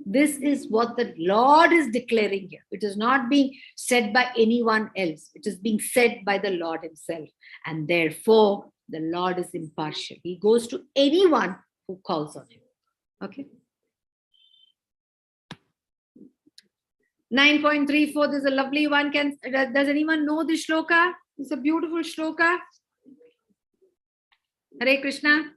This is what the Lord is declaring here. It is not being said by anyone else. It is being said by the Lord himself. And therefore, the Lord is impartial. He goes to anyone who calls on him. Okay. 9.34, there's a lovely one. Does anyone know this shloka? It's a beautiful shloka. Hare Krishna.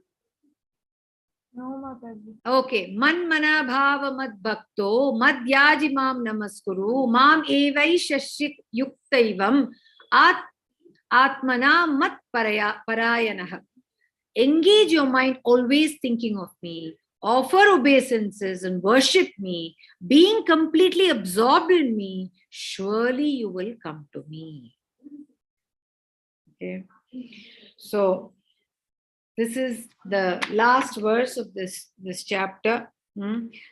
No, Mataji. Okay. Man mana bhava mad bhakto madhyaji mam namaskuru mam evai shashik yuktaivam atmana mat parayanah. Engage your mind always thinking of me. Offer obeisances and worship me. Being completely absorbed in me, surely you will come to me. Okay. So this is the last verse of this chapter.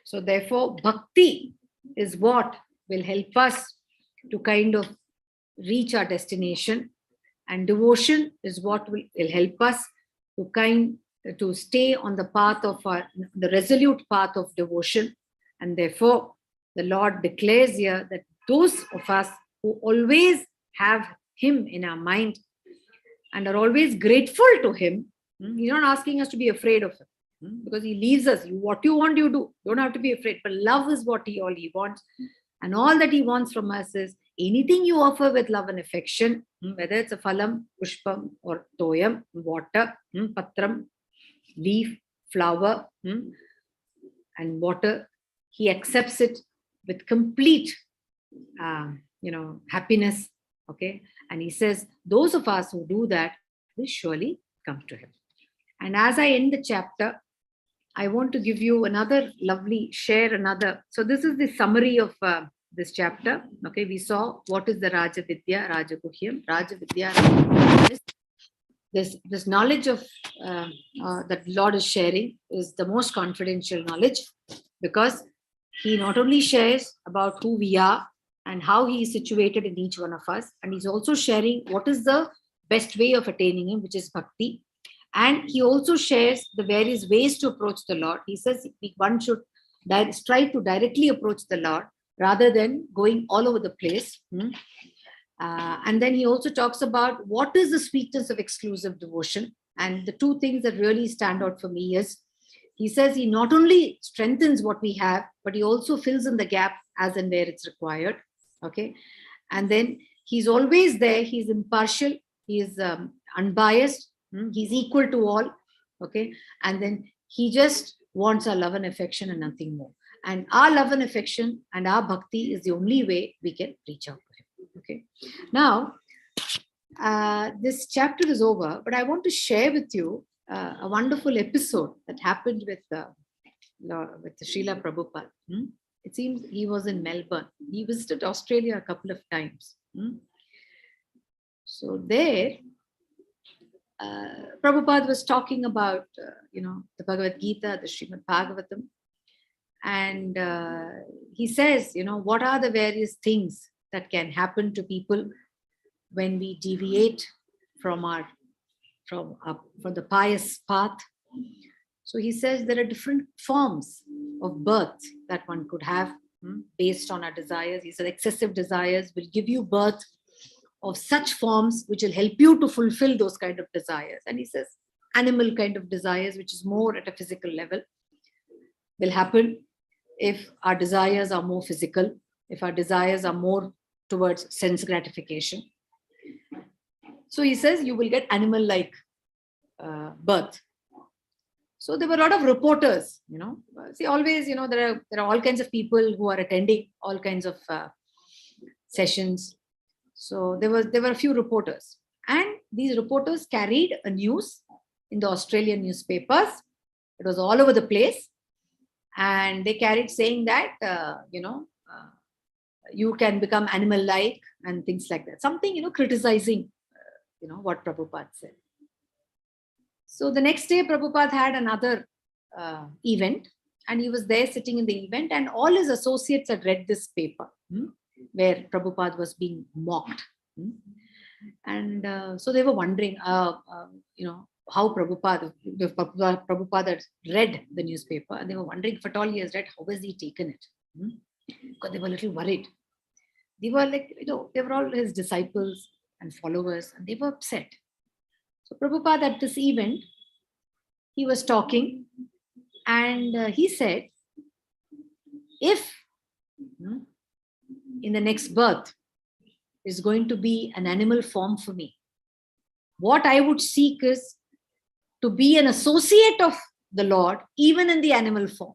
So therefore, bhakti is what will help us to kind of reach our destination, and devotion is what will help us to stay on the path of the resolute path of devotion. And therefore, the Lord declares here that those of us who always have him in our mind and are always grateful to him, he's not asking us to be afraid of him, because he leaves us. What you want, you do. You don't have to be afraid. But love is what all he wants. And all that he wants from us is anything you offer with love and affection, whether it's a phalam, pushpam, or toyam, water, patram, leaf, flower, and water, he accepts it with complete, happiness. Okay. And he says, those of us who do that will surely come to him. And as I end the chapter, I want to give you share another. So this is the summary of this chapter. Okay, we saw what is the Raja Vidya, Raja Guhyam. Raja Vidya is this knowledge of that Lord is sharing is the most confidential knowledge, because he not only shares about who we are and how he is situated in each one of us, and he's also sharing what is the best way of attaining him, which is bhakti. And he also shares the various ways to approach the Lord. He says one should try to directly approach the Lord rather than going all over the place. And then he also talks about what is the sweetness of exclusive devotion. And the two things that really stand out for me is, he says he not only strengthens what we have, but he also fills in the gap as and where it's required. Okay. And then he's always there. He's impartial. He is unbiased. He's equal to all. Okay. And then he just wants our love and affection and nothing more. And our love and affection and our bhakti is the only way we can reach out to him. Okay. Now, this chapter is over, but I want to share with you a wonderful episode that happened with Srila Prabhupada. It seems he was in Melbourne. He visited Australia a couple of times. So there, Prabhupada was talking about, the Bhagavad Gita, the Srimad Bhagavatam. And he says, what are the various things that can happen to people when we deviate from the pious path. So he says there are different forms of birth that one could have based on our desires. He said excessive desires will give you birth of such forms which will help you to fulfill those kind of desires. And he says animal kind of desires, which is more at a physical level, will happen if our desires are more physical, if our desires are more towards sense gratification. So he says you will get animal-like birth. So there were a lot of reporters, See, always, there are all kinds of people who are attending all kinds of sessions. So there were a few reporters, and these reporters carried a news in the Australian newspapers. It was all over the place, and they carried saying that you can become animal-like and things like that. Something criticizing what Prabhupada said. So the next day, Prabhupada had another event, and he was there sitting in the event, and all his associates had read this paper where Prabhupada was being mocked. And so they were wondering, how Prabhupada had read the newspaper, and they were wondering if at all he has read, how has he taken it? Because they were a little worried. They were like, they were all his disciples and followers, and they were upset. So Prabhupada at this event, he was talking, and he said, if in the next birth is going to be an animal form for me, what I would seek is to be an associate of the Lord, even in the animal form.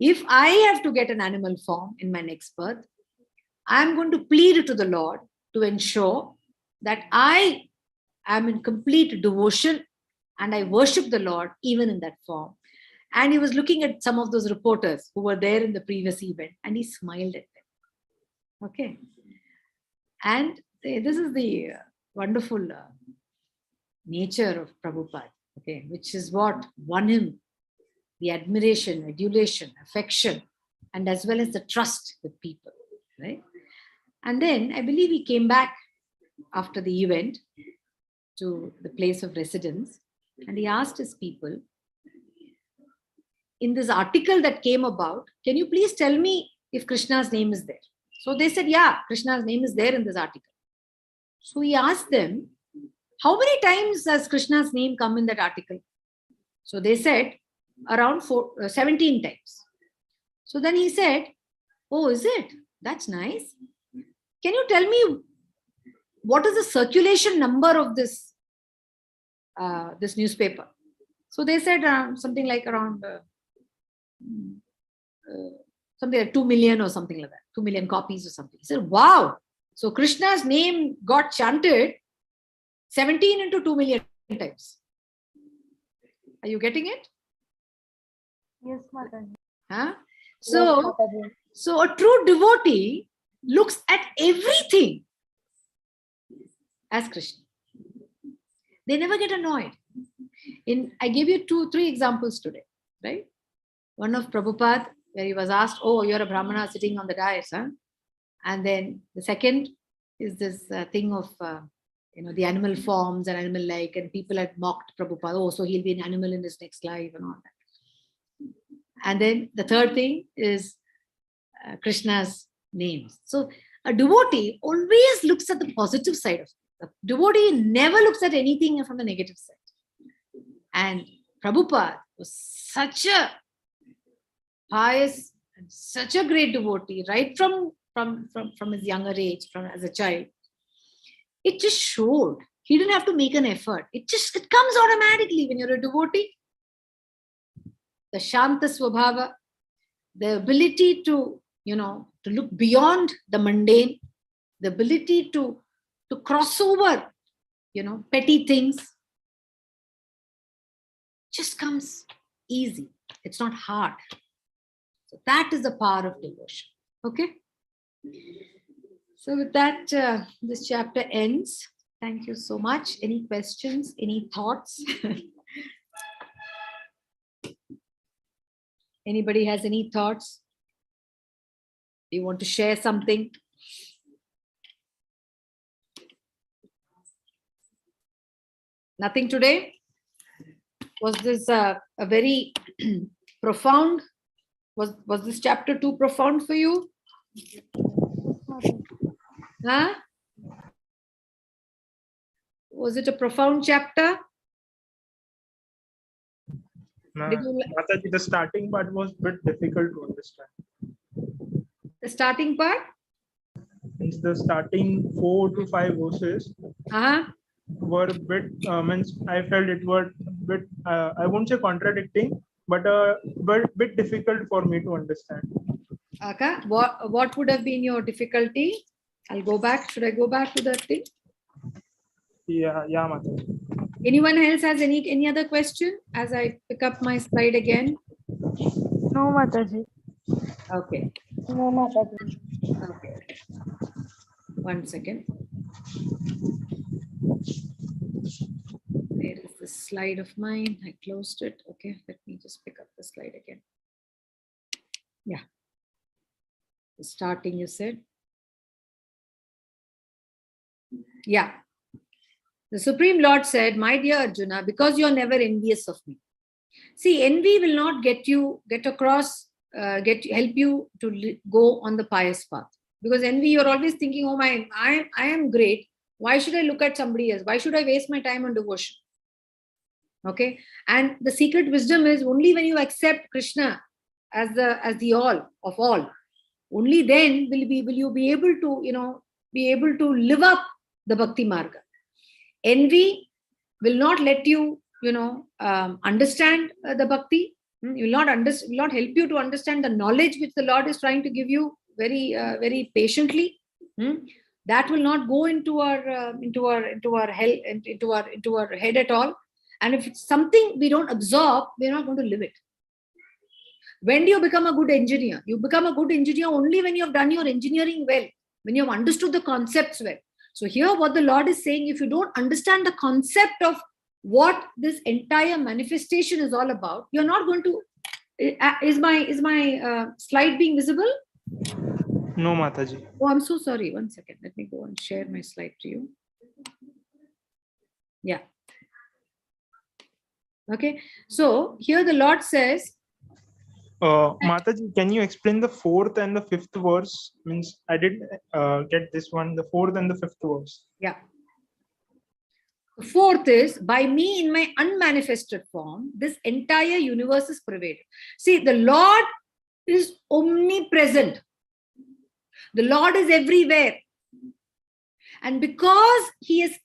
If I have to get an animal form in my next birth, I'm going to plead to the Lord to ensure that I am in complete devotion and I worship the Lord even in that form. And he was looking at some of those reporters who were there in the previous event, and he smiled at them. Okay. And this is the wonderful nature of Prabhupada, okay, which is what won him the admiration, adulation, affection, and as well as the trust with people, right? And then I believe he came back after the event to the place of residence, and he asked his people, in this article that came about, can you please tell me if Krishna's name is there? So they said, yeah, Krishna's name is there in this article. So he asked them, how many times has Krishna's name come in that article? So they said around 17 times. So then he said, oh, is it? That's nice. Can you tell me what is the circulation number of this this newspaper? So they said something like around something like 2 million or something like that, 2 million copies or something. He said, wow. So Krishna's name got chanted 17 into 2 million times. Are you getting it? Yes, Mataji. Huh? So a true devotee looks at everything as Krishna. They never get annoyed. I gave you 2-3 examples today, right? One of Prabhupada, where he was asked, oh, you're a Brahmana sitting on the dais, huh? And then the second is this thing of, the animal forms and animal-like, and people had mocked Prabhupada, oh, so he'll be an animal in his next life and all that. And then the third thing is Krishna's names. So a devotee always looks at the positive side of it. The devotee never looks at anything from the negative side. And Prabhupada was such a pious and such a great devotee, right from his younger age, as a child. It just showed. He didn't have to make an effort. It comes automatically when you're a devotee. The Shanta Swabhava, the ability to look beyond the mundane, the ability to cross over, petty things, just comes easy. It's not hard. So that is the power of devotion. Okay. So with that, this chapter ends. Thank you so much. Any questions? Any thoughts? Anybody has any thoughts? Do you want to share something? Nothing today? Was this a very profound? Was this chapter too profound for you? Huh? Was it a profound chapter? Did you Mataji, the starting part was a bit difficult to understand. the starting part? Means the starting 4 to 5 verses Uh-huh. were a bit, means I felt it were a bit, I won't say contradicting, but bit difficult for me to understand. Okay. What would have been your difficulty? I'll go back. Should I go back to that thing? Yeah, Mataji. Anyone else has any other question as I pick up my slide again? No, Mataji. Okay. No, Mataji. Okay. One second. Where is the slide of mine? I closed it. Okay, let me just pick up the slide again. Yeah. The starting, you said. Yeah. The Supreme Lord said, my dear Arjuna, because you're never envious of me. See, envy will not help you to go on the pious path. Because envy, you're always thinking, oh my, I am great. Why should I look at somebody else? Why should I waste my time on devotion? Okay. And the secret wisdom is only when you accept Krishna as the all of all, only then will you be able to live up the bhakti marga. Envy will not let you, understand the bhakti. Will not help you to understand the knowledge which the Lord is trying to give you very patiently. That will not go into our head at all. And if it's something we don't absorb, we're not going to live it. When do you become a good engineer? You become a good engineer only when you have done your engineering well, when you have understood the concepts well. So here what the Lord is saying, if you don't understand the concept of what this entire manifestation is all about, you're not going to... Is my slide being visible? No, Mataji. Oh, I'm so sorry. One second. Let me go and share my slide to you. Yeah. Okay. So here the Lord says... Mataji, can you explain the 4th and the 5th verse? Means I didn't get this one, the 4th and the 5th verse. Yeah. The 4th is, by me in my unmanifested form, this entire universe is pervaded. See, the Lord is omnipresent. The Lord is everywhere. And because he has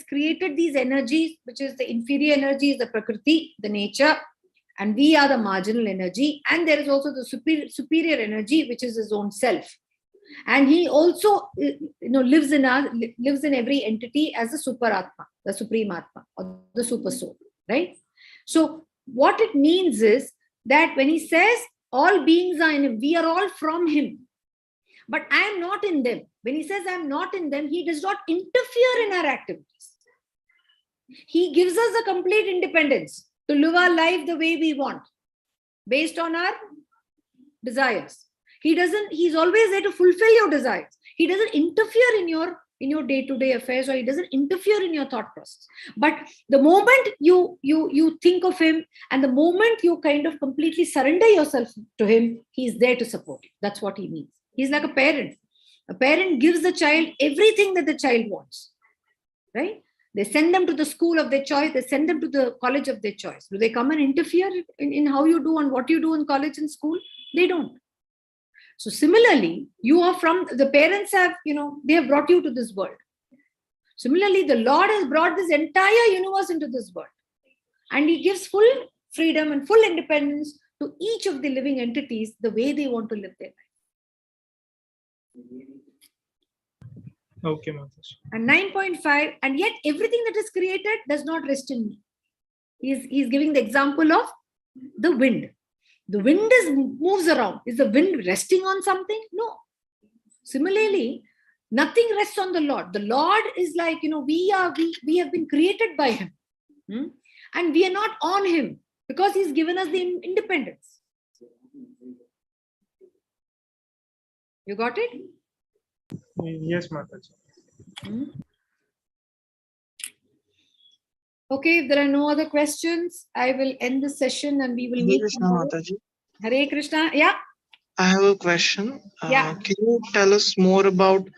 created these energies, which is the inferior energy, is the Prakriti, the nature, and we are the marginal energy, and there is also the superior energy, which is his own self. And he also lives in every entity as a super atma, the supreme atma, or the super soul, right? So what it means is that when he says all beings are in him, we are all from him, but I am not in them. When he says I am not in them, he does not interfere in our activities. He gives us a complete independence to live our life the way we want, based on our desires. He's always there to fulfill your desires. He doesn't interfere in your day-to-day affairs, or he doesn't interfere in your thought process. But the moment you think of him, and the moment you kind of completely surrender yourself to him, he's there to support you. That's what he means. He's like a parent. A parent gives the child everything that the child wants, right? They send them to the school of their choice. They send them to the college of their choice. Do they come and interfere in how you do and what you do in college and school? They don't. So similarly, you are from, the parents have, they have brought you to this world. Similarly, the Lord has brought this entire universe into this world. And he gives full freedom and full independence to each of the living entities the way they want to live their life. Okay, Mataji. And 9.5, and yet everything that is created does not rest in me. He's giving the example of the wind. The wind moves around. Is the wind resting on something? No. Similarly, Nothing rests on the Lord. The Lord is like, we have been created by him. And we are not on him because he's given us the independence. You got it? Yes, Mataji. Okay, if there are no other questions, I will end the session and we will Hare meet Krishna, tomorrow. Mataji. Hare Krishna. Yeah. I have a question. Yeah. Can you tell us more about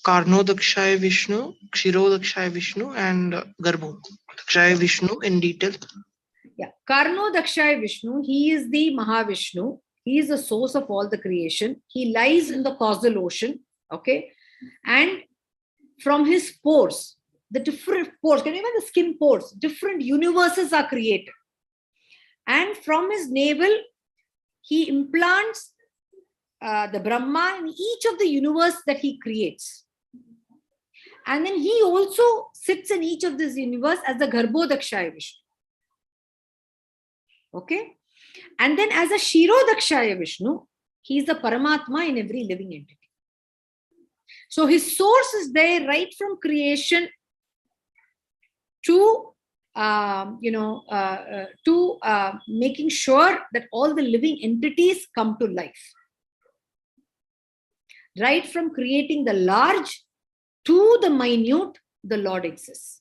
Karnodakshay Vishnu, Kshirodakshay Vishnu, and Garbhodakshay Vishnu in detail? Yeah. Karnodakshay Vishnu, he is the Mahavishnu. He is the source of all the creation. He lies in the causal ocean. Okay. And from his pores, the different pores, can you imagine the skin pores? Different universes are created. And from his navel, he implants the Brahma in each of the universe that he creates. And then he also sits in each of this universe as the Garbhodakshaya Vishnu. Okay? And then as a Kshirodakshaya Vishnu, he is the Paramatma in every living entity. So his source is there right from creation to making sure that all the living entities come to life. Right from creating the large to the minute, the Lord exists.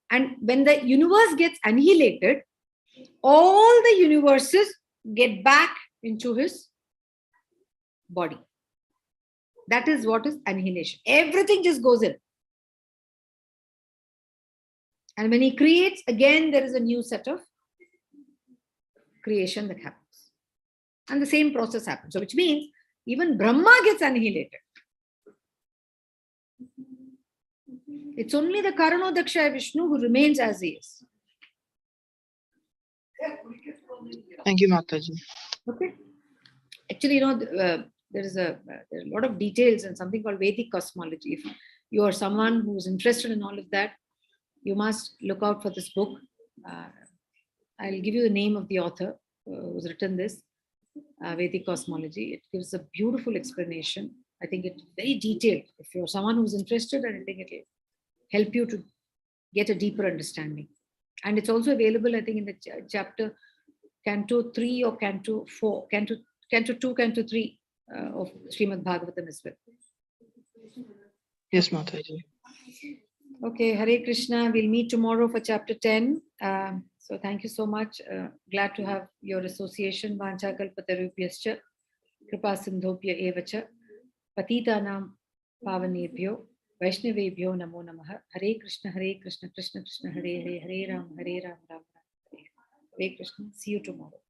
And when the universe gets annihilated, all the universes get back into his body. That is what is annihilation. Everything just goes in. And when he creates, again, there is a new set of creation that happens. And the same process happens. So which means even Brahma gets annihilated. It's only the Karanodakshay Vishnu who remains as he is. Thank you, Mataji. Okay. Actually, there is a lot of details in something called Vedic cosmology. If you are someone who is interested in all of that, you must look out for this book. I'll give you the name of the author who's written this, Vedic cosmology. It gives a beautiful explanation. I think it's very detailed. If you're someone who's interested, I think it will help you to get a deeper understanding. And it's also available, I think, in the chapter Canto 3 or Canto 4, Canto 2, Canto 3 of Srimad Bhagavatam as well. Yes, Mataji. Okay, Hare Krishna. We'll meet tomorrow for chapter 10. So thank you so much. Glad to have your association. Vancha kalpatarubhyascha kripa sindhopya evacha patitanam pavanebhyo vaishnavebhyo namo namaha. Hare Krishna, Krishna Krishna, Hare Hare, Hare Ram, Ram Ram. Hare Krishna. See you tomorrow.